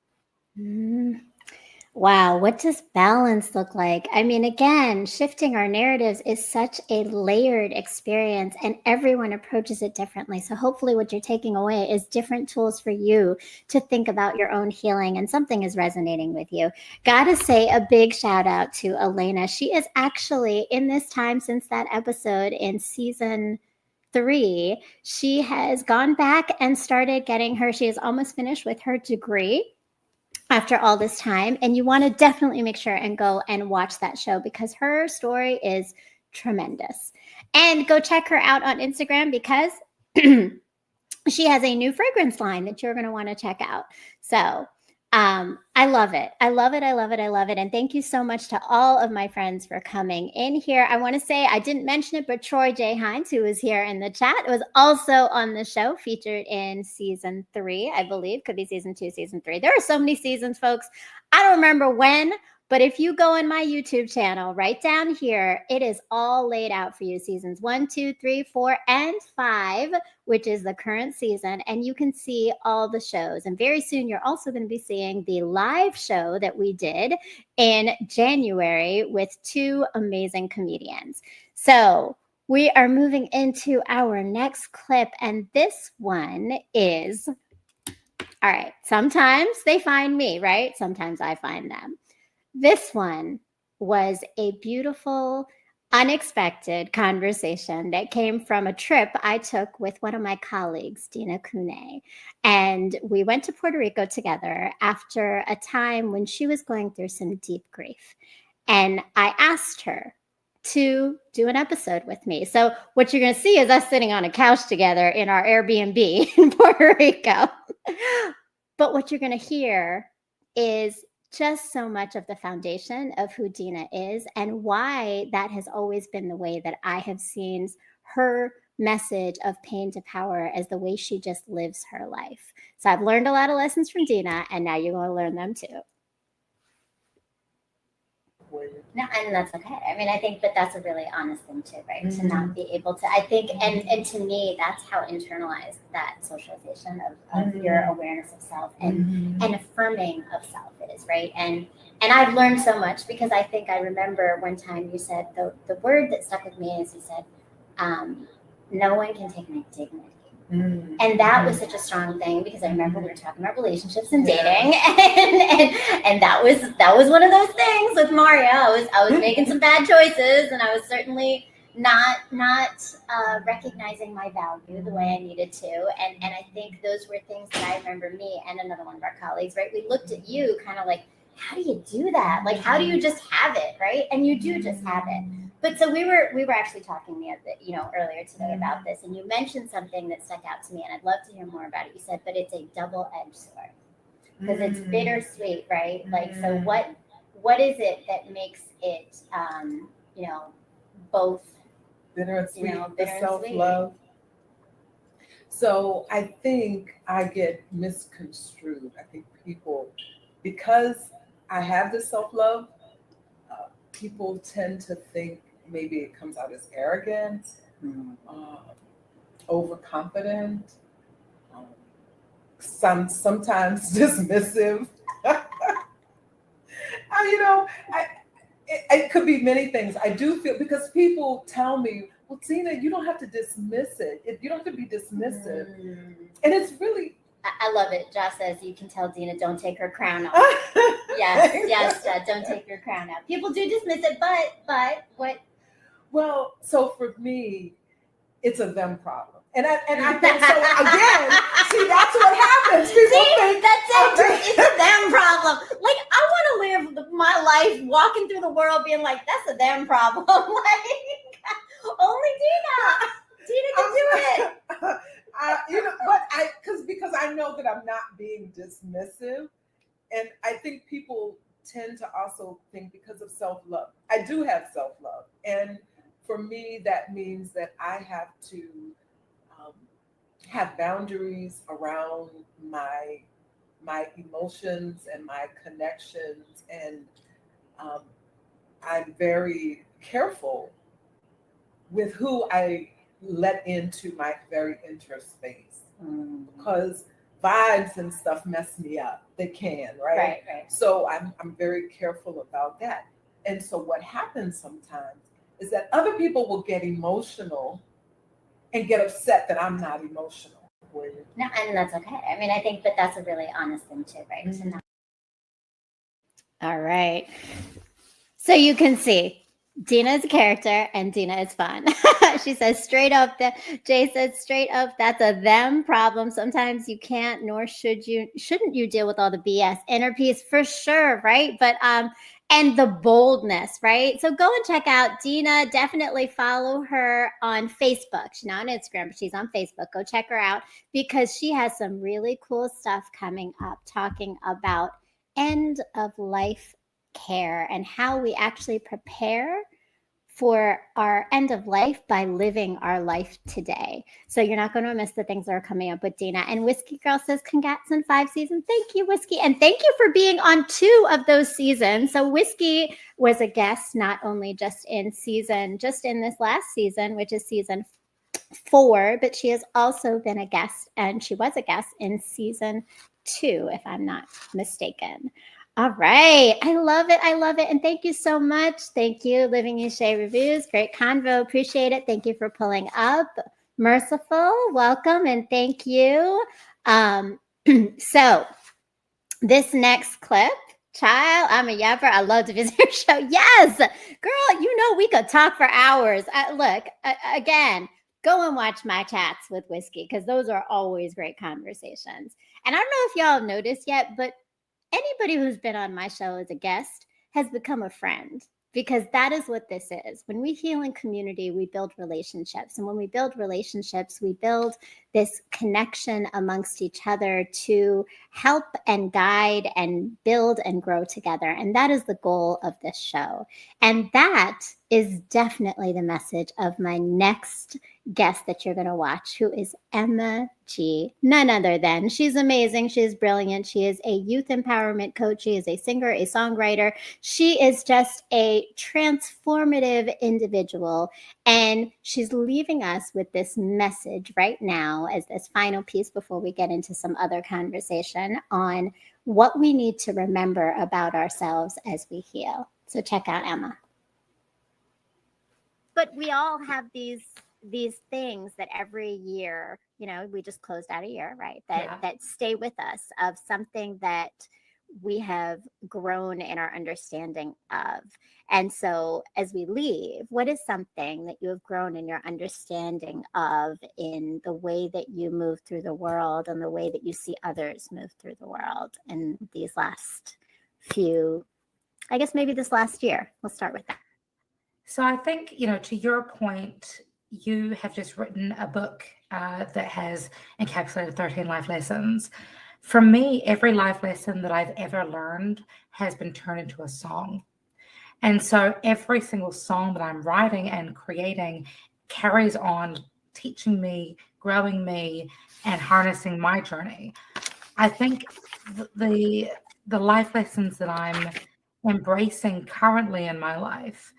Wow, what does balance look like? I mean, again, shifting our narratives is such a layered experience, and everyone approaches it differently. So hopefully what you're taking away is different tools for you to think about your own healing, and something is resonating with you. Gotta say a big shout out to Elena. She is actually, in this time since that episode in season 3, she has gone back and started she is almost finished with her degree after all this time. And you want to definitely make sure and go and watch that show, because her story is tremendous. And go check her out on Instagram, because she has a new fragrance line that you're going to want to check out. So I love it. I love it. I love it. I love it. And thank you so much to all of my friends for coming in here. I want to say, I didn't mention it, but Troy J. Hines, who was here in the chat, was also on the show, featured in season 3, I believe. Could be season 2, season 3. There are so many seasons, folks. I don't remember when, but if you go in my YouTube channel, right down here, it is all laid out for you. Seasons 1, 2, 3, 4, and 5, which is the current season. And you can see all the shows. And very soon, you're also going to be seeing the live show that we did in January with 2 amazing comedians. So we are moving into our next clip. And this one is, all right, sometimes they find me, right? Sometimes I find them. This one was a beautiful, unexpected conversation that came from a trip I took with one of my colleagues, Dina Kune. And we went to Puerto Rico together after a time when she was going through some deep grief. And I asked her to do an episode with me. So what you're going to see is us sitting on a couch together in our Airbnb in Puerto Rico. But what you're going to hear is just so much of the foundation of who Dina is and why that has always been the way that I have seen her message of pain to power as the way she just lives her life. So I've learned a lot of lessons from Dina, and now you're going to learn them too. No, and that's okay. I mean, I think that that's a really honest thing too, right? Mm-hmm. To not be able to, I think, and to me, that's how internalized that socialization of mm-hmm. your awareness of self and mm-hmm. and affirming of self is, right? And I've learned so much because I think I remember one time you said, the word that stuck with me is you said, no one can take my dignity. Mm-hmm. And that was such a strong thing because I remember we were talking about relationships and dating, and that was one of those things with Maria. I was making some bad choices, and I was certainly not recognizing my value the way I needed to. And I think those were things that I remember me and another one of our colleagues, right? We looked at you kind of like, how do you do that? Like, how do you just have it, right? And you do just have it. But so we were actually talking earlier today about this, and you mentioned something that stuck out to me, and I'd love to hear more about it. You said, but it's a double-edged sword because it's bittersweet, right? Like, so what is it that makes it, both bitter and sweet? Bitter the and self-love. So I think I get misconstrued. I think people, because I have the self-love, people tend to think maybe it comes out as arrogant, overconfident, sometimes dismissive. It could be many things. I do feel, because people tell me, well, Tina, you don't have to dismiss it. You don't have to be dismissive. And it's really... I love it. Josh says, you can tell Dina, don't take her crown off. Yes, don't take your crown off. People do dismiss it, but what? Well, so for me, it's a them problem. And I think so again, see, that's what happens. People think that's it. It's a them problem. Like, I want to live my life walking through the world being like, that's a them problem. Like, only Dina can do it. Because I know that I'm not being dismissive, and I think people tend to also think because of self-love. I do have self-love, and for me, that means that I have to have boundaries around my emotions and my connections, and I'm very careful with who I let into my very inner space. Because vibes and stuff mess me up. They can, right? Right. So I'm very careful about that. And so what happens sometimes is that other people will get emotional and get upset that I'm not emotional. No, and that's okay. I mean, I think that that's a really honest thing too, right? Mm-hmm. All right. So you can see Dina is a character and Dina is fun. She says straight up, Jay said straight up, that's a them problem. Sometimes you can't, nor shouldn't you deal with all the BS. Inner peace for sure, right? But and the boldness, right? So go and check out Dina. Definitely follow her on Facebook. She's not on Instagram, but she's on Facebook. Go check her out because she has some really cool stuff coming up talking about end of life care and how we actually prepare for our end of life by living our life today. So you're not going to miss the things that are coming up with Dina. And Whiskey Girl says, congrats on 5 seasons. Thank you, Whiskey. And thank you for being on 2 of those seasons. So Whiskey was a guest, not only just in this last season, which is season 4, but she has also been a guest, and she was a guest in season 2, if I'm not mistaken. All right. I love it. I love it. And thank you so much. Thank you, Living You Shay Reviews. Great convo. Appreciate it. Thank you for pulling up. Merciful, welcome and thank you. So this next clip, child, I'm a yapper. I love to visit your show. Yes, girl, you know we could talk for hours. Look, again, go and watch my chats with Whiskey because those are always great conversations. And I don't know if y'all have noticed yet, but anybody who's been on my show as a guest has become a friend, because that is what this is. When we heal in community, we build relationships. And when we build relationships, we build this connection amongst each other to help and guide and build and grow together. And that is the goal of this show. And that is definitely the message of my next guest that you're going to watch, who is Emma G. None other than, she's amazing. She is brilliant. She is a youth empowerment coach. She is a singer, a songwriter. She is just a transformative individual. And she's leaving us with this message right now as this final piece before we get into some other conversation on what we need to remember about ourselves as we heal. So check out Emma. But we all have these things that every year, we just closed out a year, right? That stay with us, of something that we have grown in our understanding of. And so as we leave, what is something that you have grown in your understanding of, in the way that you move through the world and the way that you see others move through the world in these last few, I guess maybe this last year? We'll start with that. So I think, to your point, you have just written a book that has encapsulated 13 life lessons. For me, every life lesson that I've ever learned has been turned into a song. And so every single song that I'm writing and creating carries on teaching me, growing me, and harnessing my journey. I think the life lessons that I'm embracing currently in my life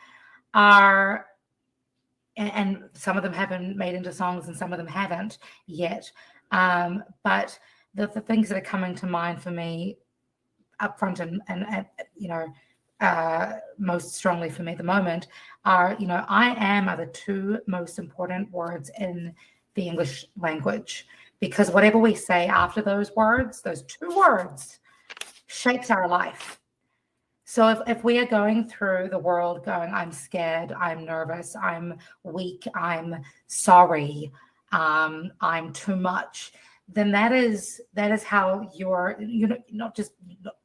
are, and some of them have been made into songs and some of them haven't yet, but the things that are coming to mind for me up front and most strongly for me at the moment are, I am are the 2 most important words in the English language, because whatever we say after those words, those 2 words, shapes our life. So if we are going through the world going, I'm scared, I'm nervous, I'm weak, I'm sorry, I'm too much, then that is how you're not just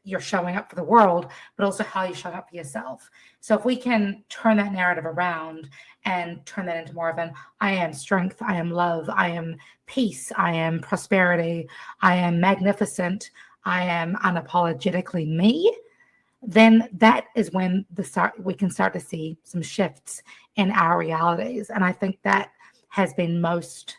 you're showing up for the world, but also how you show up for yourself. So if we can turn that narrative around and turn that into more of an, I am strength, I am love, I am peace, I am prosperity, I am magnificent, I am unapologetically me, then that is when we can start to see some shifts in our realities. And I think that has been most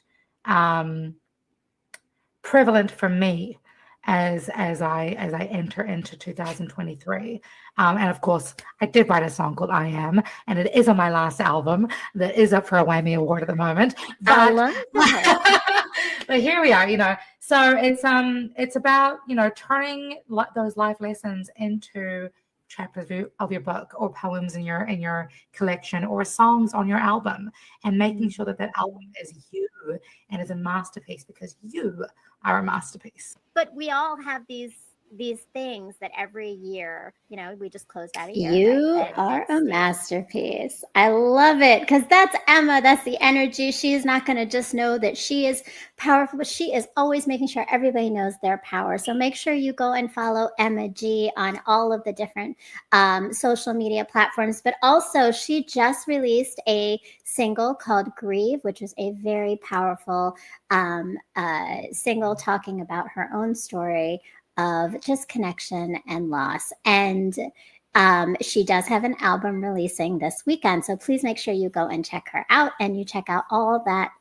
prevalent for me as I enter into 2023. And of course, I did write a song called I Am, and it is on my last album that is up for a Whammy Award at the moment. But, I love that. but here we are, So it's about, turning those life lessons into chapters of your book, or poems in your collection, or songs on your album, and making sure that album is you and is a masterpiece, because you are a masterpiece. But we all have these things that every year, we just closed out a year. You are a masterpiece. I love it, because that's Emma. That's the energy. She is not going to just know that she is powerful, but she is always making sure everybody knows their power. So make sure you go and follow Emma G on all of the different social media platforms. But also, she just released a single called Grieve, which is a very powerful single talking about her own story of just connection and loss. And she does have an album releasing this weekend. So please make sure you go and check her out, and you check out all that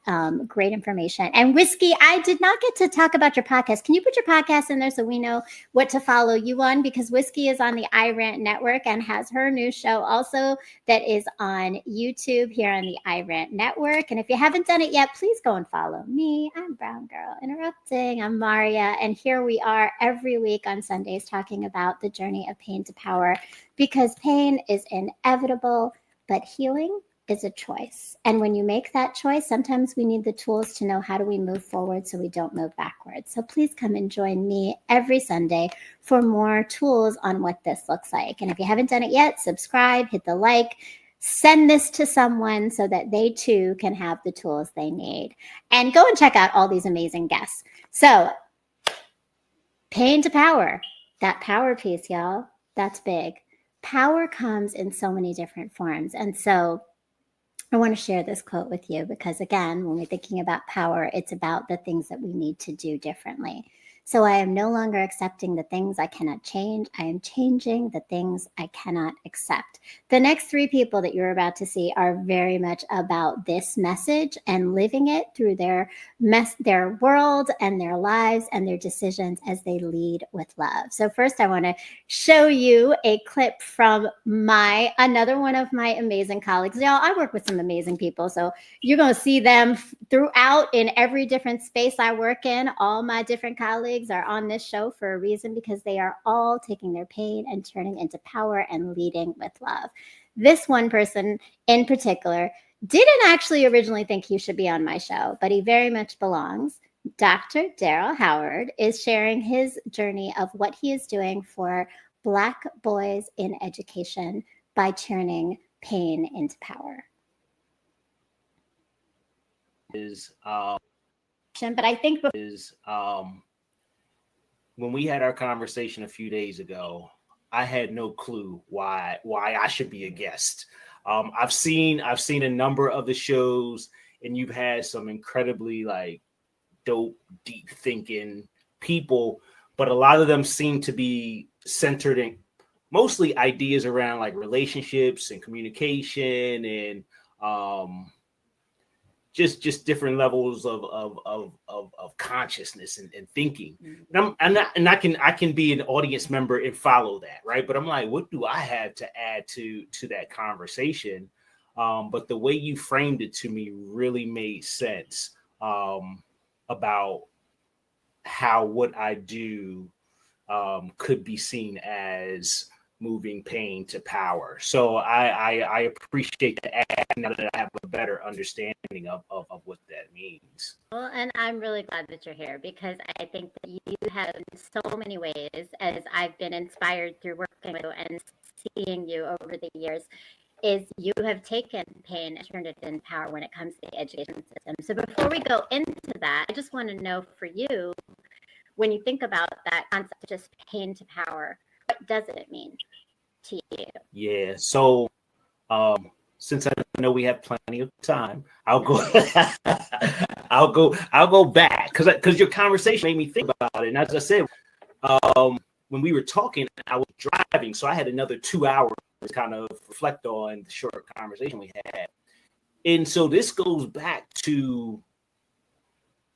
great information. And Whiskey, I did not get to talk about your podcast. Can you put your podcast in there so we know what to follow you on? Because Whiskey is on the iRant Network and has her new show also that is on YouTube here on the iRant Network. And if you haven't done it yet, please go and follow me. I'm Brown Girl Interrupting. I'm Maria. And here we are every week on Sundays talking about the journey of pain to power. Because pain is inevitable, but healing is a choice. And when you make that choice, sometimes we need the tools to know how do we move forward so we don't move backwards. So please come and join me every Sunday for more tools on what this looks like. And if you haven't done it yet, subscribe, hit the like, send this to someone so that they too can have the tools they need. And go and check out all these amazing guests. So, pain to power, that power piece, y'all, that's big. Power comes in so many different forms. And so I want to share this quote with you because, again, when we're thinking about power, it's about the things that we need to do differently. So I am no longer accepting the things I cannot change. I am changing the things I cannot accept. The next three people that you're about to see are very much about this message and living it through their world and their lives and their decisions as they lead with love. So first, I want to show you a clip from another one of my amazing colleagues. Y'all, I work with some amazing people. So you're going to see them throughout in every different space I work in. All my different colleagues are on this show for a reason because they are all taking their pain and turning into power and leading with love. This one person in particular didn't actually originally think he should be on my show, but he very much belongs. Dr. Daryl Howard is sharing his journey of what he is doing for Black boys in education by turning pain into power. But I think when we had our conversation a few days ago, I had no clue why I should be a guest. I've seen a number of the shows, and you've had some incredibly dope, deep thinking people, but a lot of them seem to be centered in mostly ideas around relationships and communication and just different levels of consciousness and thinking. And I can be an audience member and follow that, right? But I'm like, what do I have to add to that conversation? But the way you framed it to me really made sense about how what I do could be seen as moving pain to power. So I appreciate the add now that I have a better understanding of what that means. Well, and I'm really glad that you're here because I think that you have in so many ways, as I've been inspired through working with you and seeing you over the years, is you have taken pain and turned it into power when it comes to the education system. So before we go into that, I just want to know for you, when you think about that concept of just pain to power, what does it mean to you? Yeah. So since I know we have plenty of time, I'll go back because your conversation made me think about it. And as I said, when we were talking, I was driving, so I had another 2 hours to kind of reflect on the short conversation we had. And so this goes back to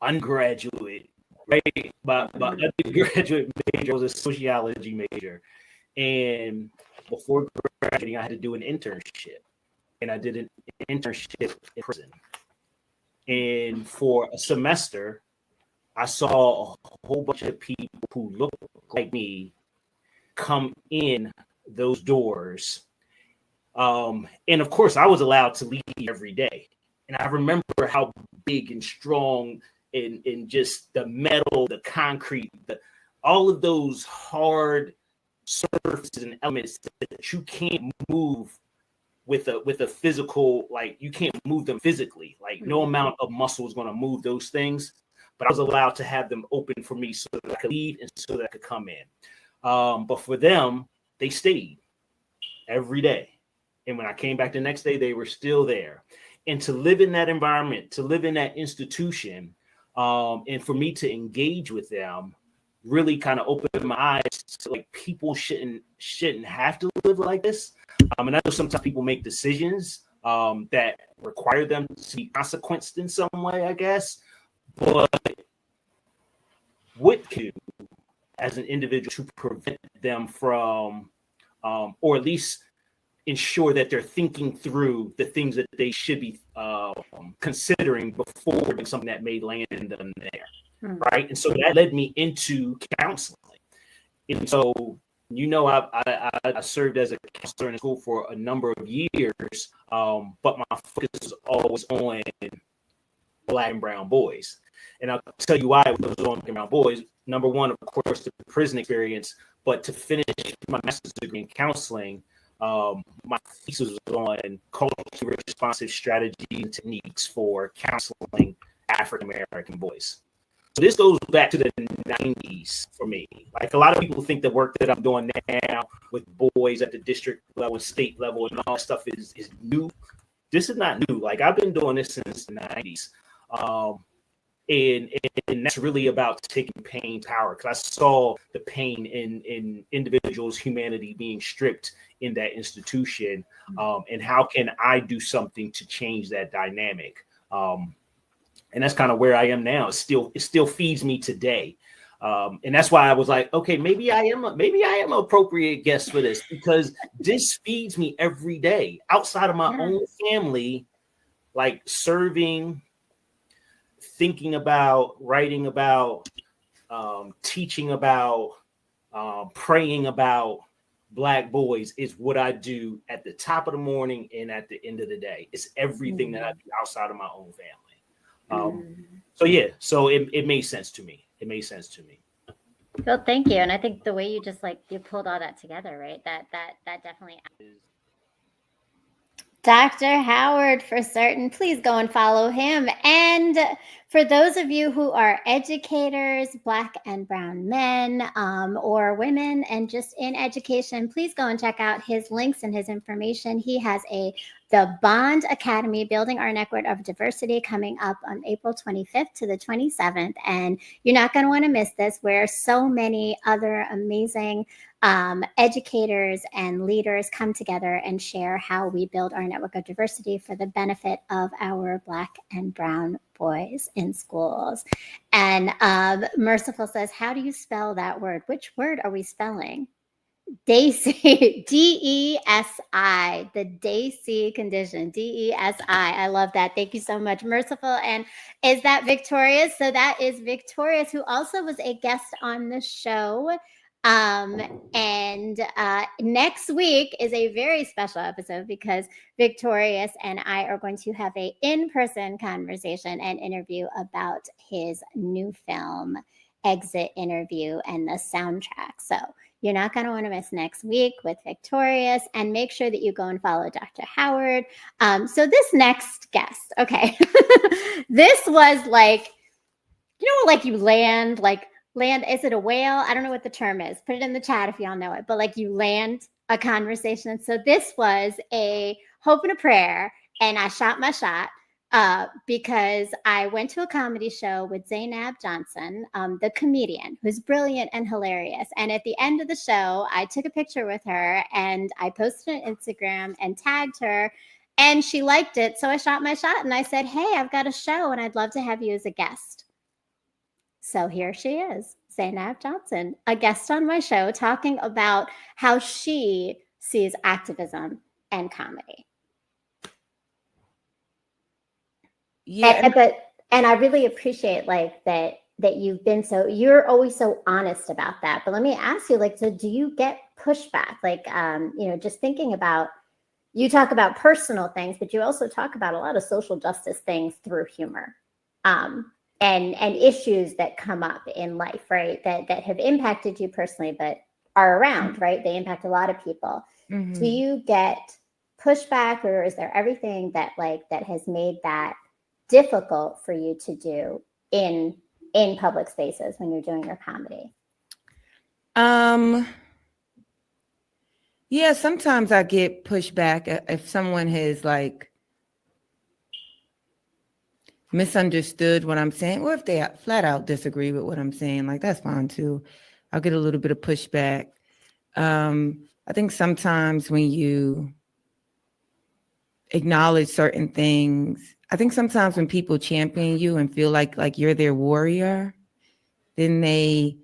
undergraduate, right? My undergraduate major was a sociology major. And before graduating, I had to do an internship. And I did an internship in prison. And for a semester, I saw a whole bunch of people who looked like me come in those doors. And of course, I was allowed to leave every day. And I remember how big and strong and just the metal, the concrete, all of those hard surfaces and elements that you can't move with a physical, you can't move them physically. No amount of muscle is going to move those things. But I was allowed to have them open for me so that I could leave and so that I could come in. But for them, they stayed every day. And when I came back the next day, they were still there. And to live in that environment, to live in that institution, and for me to engage with them, really kind of opened my eyes to like people shouldn't have to live like this. And I know sometimes people make decisions that require them to be consequenced in some way, I guess. But what can you do as an individual to prevent them from, or at least ensure that they're thinking through the things that they should be considering before doing something that may land them there, right? And so that led me into counseling. And so, I served as a counselor in school for a number of years, but my focus was always on Black and brown boys. And I'll tell you why it was on Black and brown boys. Number one, of course, the prison experience, but to finish my master's degree in counseling, my thesis was on culturally responsive strategies and techniques for counseling African American boys. So this goes back to the 90s for me. Like a lot of people think the work that I'm doing now with boys at the district level, state level, and all that stuff is new. This is not new. Like I've been doing this since the 90s. And that's really about taking pain power, because I saw the pain in individuals' humanity being stripped in that institution, and how can I do something to change that dynamic? And that's kind of where I am now. It still feeds me today, and that's why I was like, okay, maybe I am an appropriate guest for this, because this feeds me every day outside of my own family, like serving, thinking about, writing about, teaching about, praying about Black boys is what I do at the top of the morning and at the end of the day. It's everything that I do outside of my own family. So it made sense to me. Well, thank you. And I think the way you just you pulled all that together, right? That definitely is. Dr. Howard, for certain. Please go and follow him. And for those of you who are educators, Black and brown men, or women, and just in education, please go and check out his links and his information. He has the Bond Academy, Building Our Network of Diversity, coming up on April 25th to the 27th. And you're not going to want to miss this, where so many other amazing educators and leaders come together and share how we build our network of diversity for the benefit of our Black and brown boys in schools. And Merciful says, how do you spell that word? Which word are we spelling? DESI, DESI, the DESI condition, DESI. I love that. Thank you so much, Merciful. And is that Victorious? So that is Victorious, who also was a guest on the show. And next week is a very special episode, because Victorious and I are going to have an in-person conversation and interview about his new film, Exit Interview, and the soundtrack. So you're not going to want to miss next week with Victorious, and make sure that you go and follow Dr. Howard. So this next guest, okay, this was you land, is it a whale? I don't know what the term is. Put it in the chat if y'all know it. But you land a conversation. So this was a hope and a prayer, and I shot my shot because I went to a comedy show with Zainab Johnson, the comedian, who's brilliant and hilarious. And at the end of the show, I took a picture with her and I posted on Instagram and tagged her, and she liked it. So I shot my shot and I said, hey, I've got a show and I'd love to have you as a guest. So here she is, Zainab Johnson, a guest on my show, talking about how she sees activism and comedy. Yeah. And I really appreciate that you've been you're always so honest about that. But let me ask you, so do you get pushback? Just thinking about, you talk about personal things, but you also talk about a lot of social justice things through humor. And issues that come up in life, right? That have impacted you personally, but are around, right? They impact a lot of people. Mm-hmm. Do you get pushback, or is there everything that that has made that difficult for you to do in public spaces when you're doing your comedy? Yeah, sometimes I get pushback if someone has misunderstood what I'm saying, or if they flat out disagree with what I'm saying, like that's fine too. I'll get a little bit of pushback. I think sometimes when you acknowledge certain things, I think sometimes when people champion you and feel like you're their warrior, then they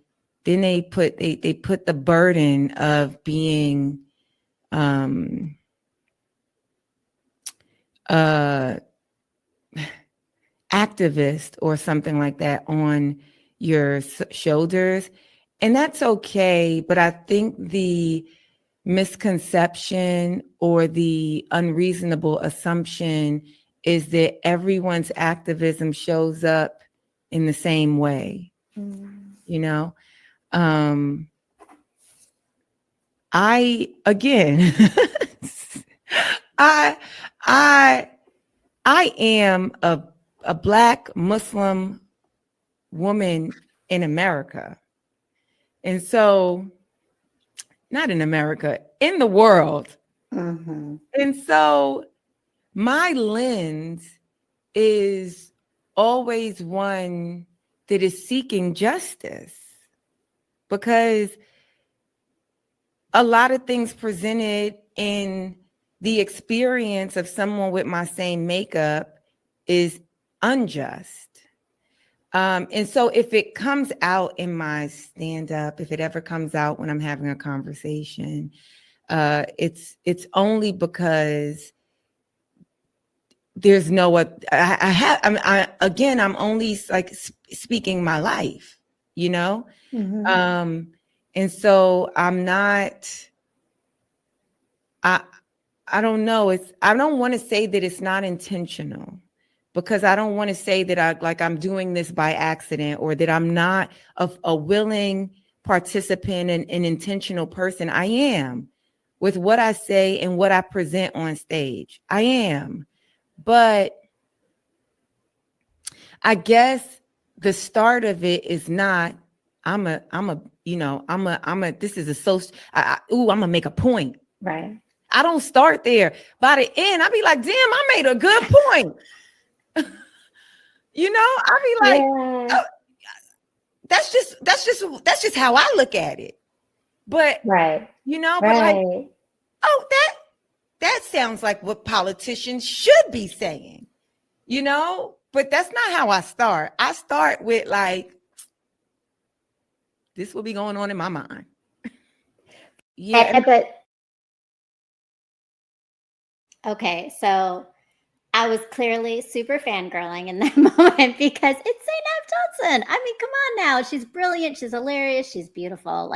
put the burden of being activist or something like that on your shoulders. And that's okay. But I think the misconception or the unreasonable assumption is that everyone's activism shows up in the same way. You know, I again, I am a Black Muslim woman in America. And so, not in America, in the world. Mm-hmm. And so my lens is always one that is seeking justice, because a lot of things presented in the experience of someone with my same makeup is unjust. And so if it comes out in my stand-up, if it ever comes out when I'm having a conversation, it's only because there's no I'm only like speaking my life, you know? Mm-hmm. And so I'm not, I don't know. I don't want to say that it's not intentional, because I don't want to say that I'm doing this by accident, or that I'm not a willing participant and an intentional person. I am, with what I say and what I present on stage. I am. But I guess the start of it is not, this is a social, I'm gonna make a point. Right. I don't start there. By the end, I'll be like, damn, I made a good point. You know, I'll be like, Yeah. oh, that's just how I look at it. But Right. you know, Right. but like, oh, that sounds like what politicians should be saying, you know, but that's not how I start. I start with like, this will be going on in my mind. Yeah. But okay, so I was clearly super fangirling in that moment because it's Zainab Johnson. I mean, come on now. She's brilliant. She's hilarious. She's beautiful.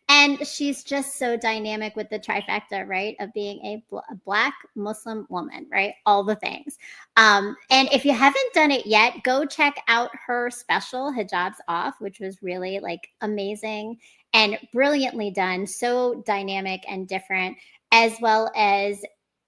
And she's just so dynamic with the trifecta, right? Of being a Black Muslim woman, right? All the things. And if you haven't done it yet, go check out her special, Hijabs Off, which was really amazing and brilliantly done. So dynamic and different, as well as,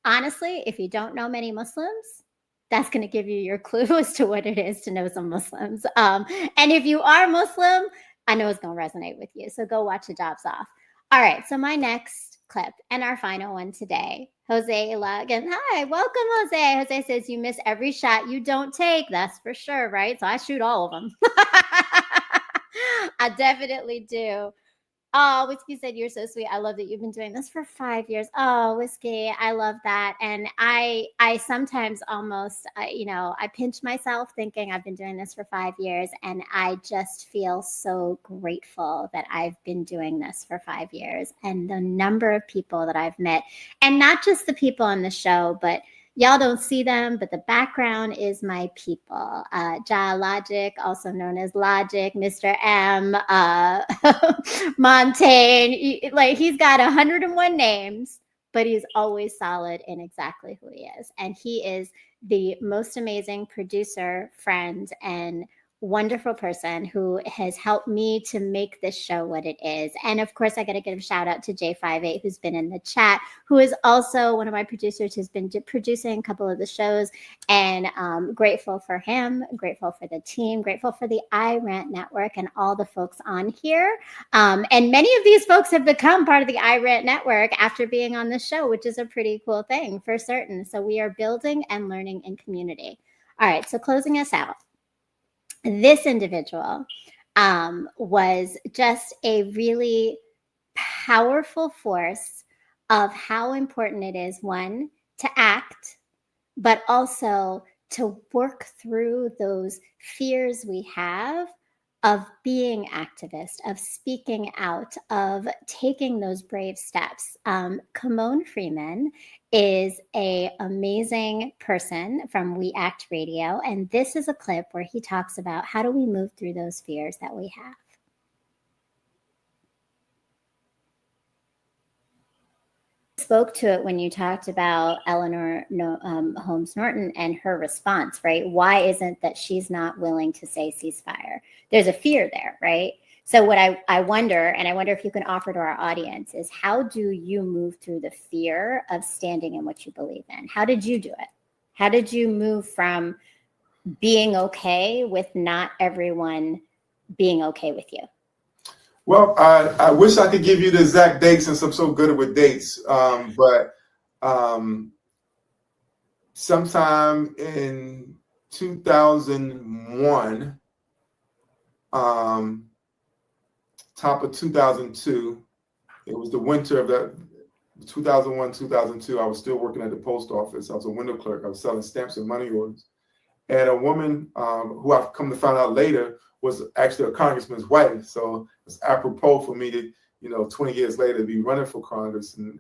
honestly, if you don't know many Muslims, that's going to give you your clue as to what it is to know some Muslims. And if you are Muslim, I know it's going to resonate with you. So go watch Hijabs Off. All right. So my next clip and our final one today, Jose Again. Hi, welcome, Jose. Jose says, you miss every shot you don't take. That's for sure, right? So I shoot all of them. I definitely do. Oh, Whiskey said, you're so sweet. I love that you've been doing this for 5 years. Oh, Whiskey, I love that. And I sometimes almost, I pinch myself thinking I've been doing this for 5 years. And I just feel so grateful that I've been doing this for 5 years. And the number of people that I've met, and not just the people on the show, but y'all don't see them, but the background is my people. Ja Logic, also known as Logic, Mr. M, Montaigne. He's got 101 names, but he's always solid in exactly who he is. And he is the most amazing producer, friend, and wonderful person who has helped me to make this show what it is. And of course, I got to give a shout out to J58, who's been in the chat, who is also one of my producers, who's been producing a couple of the shows. And grateful for him, grateful for the team, grateful for the iRant network and all the folks on here. And many of these folks have become part of the iRant network after being on the show, which is a pretty cool thing for certain. So we are building and learning in community. All right, so closing us out, this individual was just a really powerful force of how important it is, one, to act, but also to work through those fears we have of being activist, of speaking out, of taking those brave steps. Kimon Freeman is an amazing person from We Act Radio, and this is a clip where he talks about how do we move through those fears that we have. Spoke to it when you talked about Eleanor Holmes Norton and her response, right? Why isn't that she's not willing to say ceasefire? There's a fear there, right? So what I wonder, and I wonder if you can offer to our audience, is how do you move through the fear of standing in what you believe in? How did you do it? How did you move from being okay with not everyone being okay with you? Well, I wish I could give you the exact dates since I'm so good with dates. But sometime in 2001, top of 2002, it was the winter of that 2001, 2002. I was still working at the post office. I was a window clerk. I was selling stamps and money orders. And a woman who I've come to find out later was actually a congressman's wife. So it's apropos for me to, 20 years later, be running for Congress and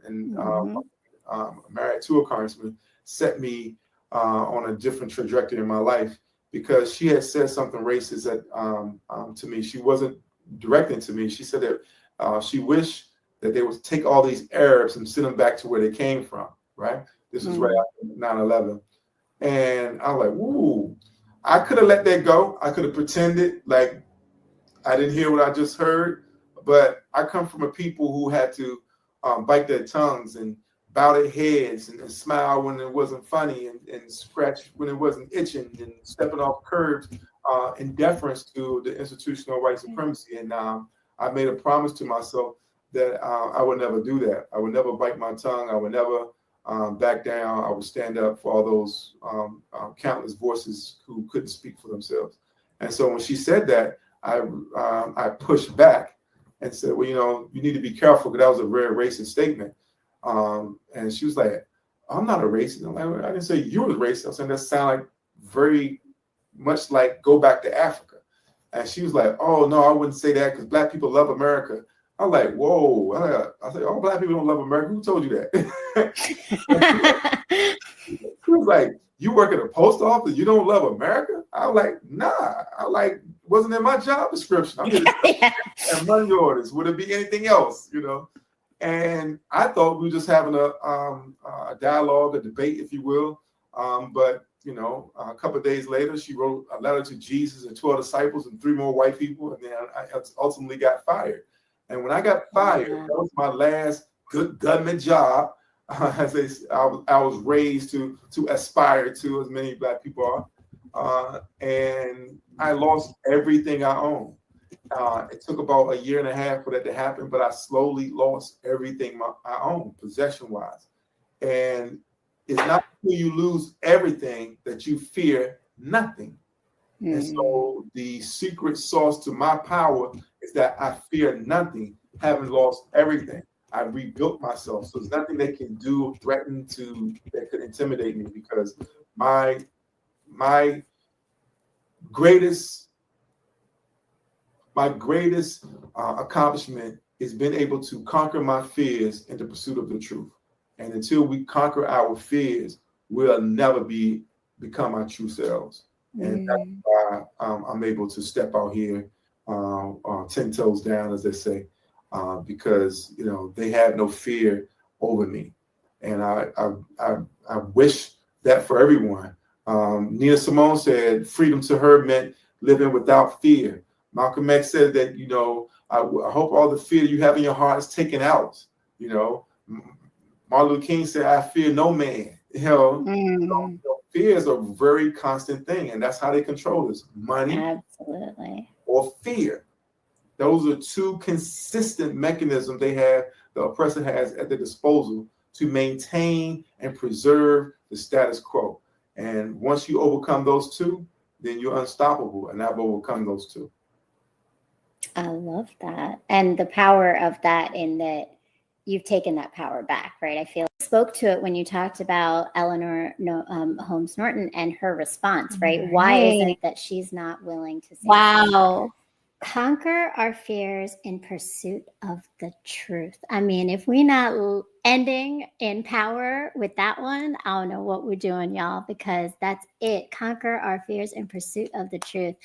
married to a congressman, set me on a different trajectory in my life, because she had said something racist to me. She wasn't directing to me. She said that she wished that they would take all these Arabs and send them back to where they came from, right? This is right after 9/11. And I'm like, ooh, I could have let that go. I could have pretended like I didn't hear what I just heard. But I come from a people who had to bite their tongues and bow their heads and smile when it wasn't funny and scratch when it wasn't itching and stepping off curbs in deference to the institutional white supremacy. And I made a promise to myself that I would never do that. I would never bite my tongue. I would never back down. I would stand up for all those countless voices who couldn't speak for themselves. And so when she said that, I pushed back and said, well, you need to be careful, because that was a very racist statement. And she was like, I'm not a racist. I'm like, I didn't say you were racist. I'm saying that sounded like very much like go back to Africa. And she was like, oh, no, I wouldn't say that because Black people love America. I'm like, whoa. I said, oh, Black people don't love America. Who told you that? She was like, you work at a post office, you don't love America? I was like, nah. Wasn't in my job description. I'm just and money orders. Would it be anything else? And I thought we were just having a dialogue, a debate, if you will. But a couple of days later, she wrote a letter to Jesus and 12 disciples and 3 more white people, and then I ultimately got fired. And when I got fired, that was my last good government job. I was raised to aspire to, as many Black people are. And I lost everything I own. It took about a year and a half for that to happen, but I slowly lost everything I own, possession-wise. And it's not until you lose everything that you fear nothing. And so the secret sauce to my power is that I fear nothing, having lost everything. I rebuilt myself. So there's nothing they can do, threaten that could intimidate me, because my greatest accomplishment is being able to conquer my fears in the pursuit of the truth. And until we conquer our fears, we'll never become our true selves. And that's why I'm able to step out here 10 toes down, as they say, because they have no fear over me. And I wish that for everyone. Nina Simone said freedom to her meant living without fear. Malcolm X said that, I hope all the fear you have in your heart is taken out. Martin Luther King said, I fear no man. Fear is a very constant thing, and that's how they control us. Money, absolutely, or fear. Those are 2 consistent mechanisms the oppressor has at their disposal to maintain and preserve the status quo. And once you overcome those two, then you're unstoppable, and I've overcome those two. I love that. And the power of that, in that you've taken that power back, right? I feel spoke to it when you talked about Eleanor Holmes Norton and her response, right? Why is it that she's not willing to say, wow, conquer our fears in pursuit of the truth? I mean, if we're not ending in power with that one, I don't know what we're doing, y'all, because that's it. Conquer our fears in pursuit of the truth.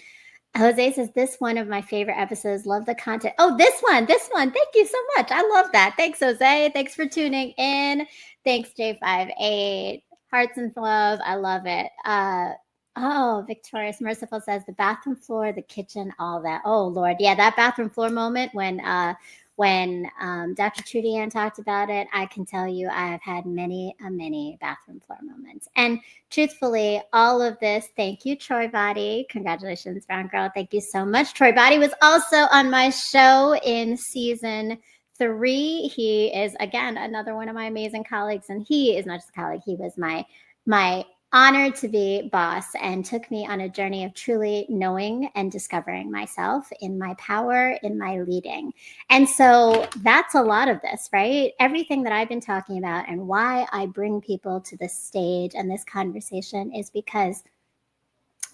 Jose says, this one of my favorite episodes. Love the content. Oh, this one. Thank you so much. I love that. Thanks, Jose. Thanks for tuning in. Thanks, J58. Hearts and love. I love it. Victorious Merciful says the bathroom floor, the kitchen, all that. Oh, Lord. Yeah, that bathroom floor moment when Dr. Trudeanne talked about it, I can tell you I have had many bathroom floor moments. And truthfully, all of this, thank you, Troy Body. Congratulations, Brown Girl. Thank you so much. Troy Body was also on my show in season 3. He is, again, another one of my amazing colleagues. And he is not just a colleague, he was my honored to be boss, and took me on a journey of truly knowing and discovering myself in my power, in my leading. And so that's a lot of this, right? Everything that I've been talking about and why I bring people to this stage and this conversation is because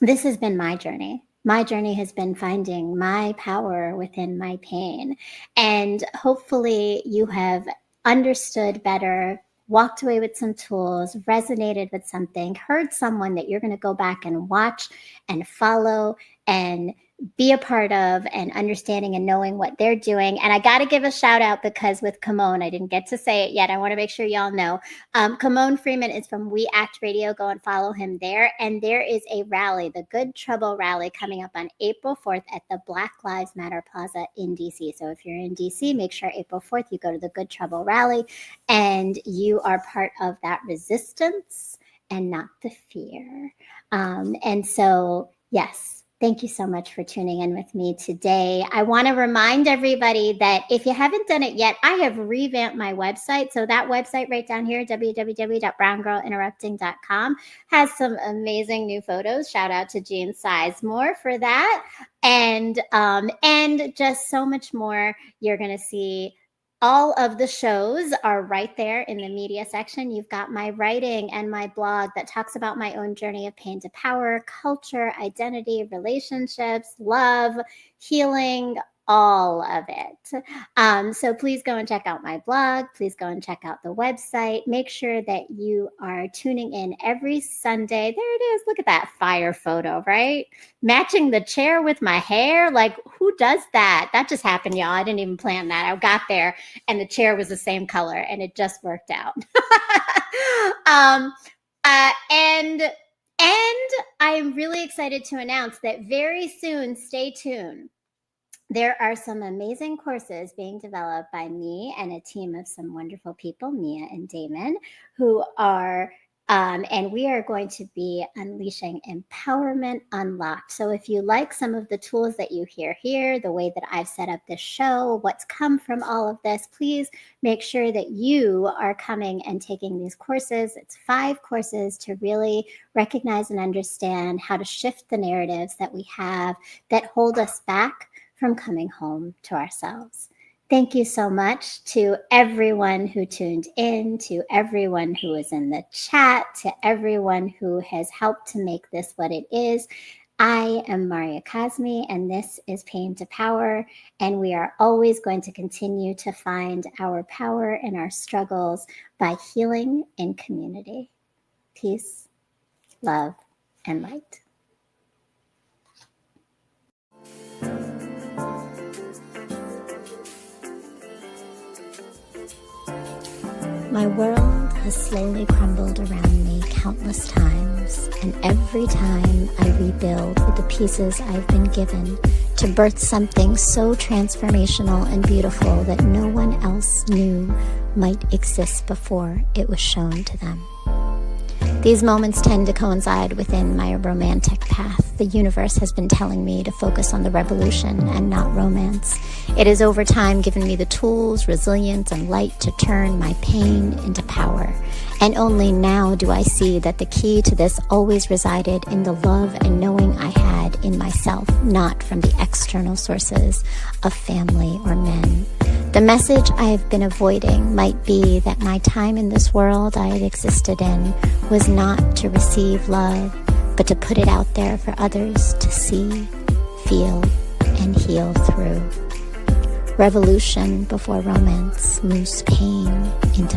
this has been my journey. My journey has been finding my power within my pain. And hopefully you have understood better, walked away with some tools, resonated with something, heard someone that you're going to go back and watch and follow and be a part of, and understanding and knowing what they're doing. And I got to give a shout out, because with Kimon, I didn't get to say it yet. I want to make sure y'all know. Kimon Freeman is from We Act Radio. Go and follow him there. And there is a rally, the Good Trouble Rally, coming up on April 4th at the Black Lives Matter Plaza in DC. So if you're in DC, make sure April 4th you go to the Good Trouble Rally and you are part of that resistance and not the fear. And so, yes. Thank you so much for tuning in with me today. I want to remind everybody that if you haven't done it yet, I have revamped my website. So that website right down here, www.browngirlinterrupting.com, has some amazing new photos. Shout out to Jean Sizemore for that. And just so much more. You're going to see all of the shows are right there in the media section. You've got my writing and my blog that talks about my own journey of pain to power, culture, identity, relationships, love, healing, all of it. So please go and check out my blog. Please go and check out the website. Make sure that you are tuning in every Sunday. There it is. Look at that fire photo, right? Matching the chair with my hair. Like, who does that? That just happened, y'all. I didn't even plan that. I got there and the chair was the same color and it just worked out. And I am really excited to announce that very soon, stay tuned, there are some amazing courses being developed by me and a team of some wonderful people, Mia and Damon, who are, and we are going to be unleashing Empowerment Unlocked. So if you like some of the tools that you hear here, the way that I've set up this show, what's come from all of this, please make sure that you are coming and taking these courses. It's 5 courses to really recognize and understand how to shift the narratives that we have that hold us back from coming home to ourselves. Thank you so much to everyone who tuned in, to everyone who was in the chat, to everyone who has helped to make this what it is. I am Maria Cosme, and this is Pain to Power, and we are always going to continue to find our power in our struggles by healing in community. Peace, love, and light. My world has slowly crumbled around me countless times, and every time I rebuild with the pieces I've been given to birth something so transformational and beautiful that no one else knew might exist before it was shown to them. These moments tend to coincide within my romantic path. The universe has been telling me to focus on the revolution and not romance. It has over time given me the tools, resilience, and light to turn my pain into power. And only now do I see that the key to this always resided in the love and knowing I had in myself, not from the external sources of family or men. The message I have been avoiding might be that my time in this world I had existed in was not to receive love, but to put it out there for others to see, feel, and heal through. Revolution before romance moves pain into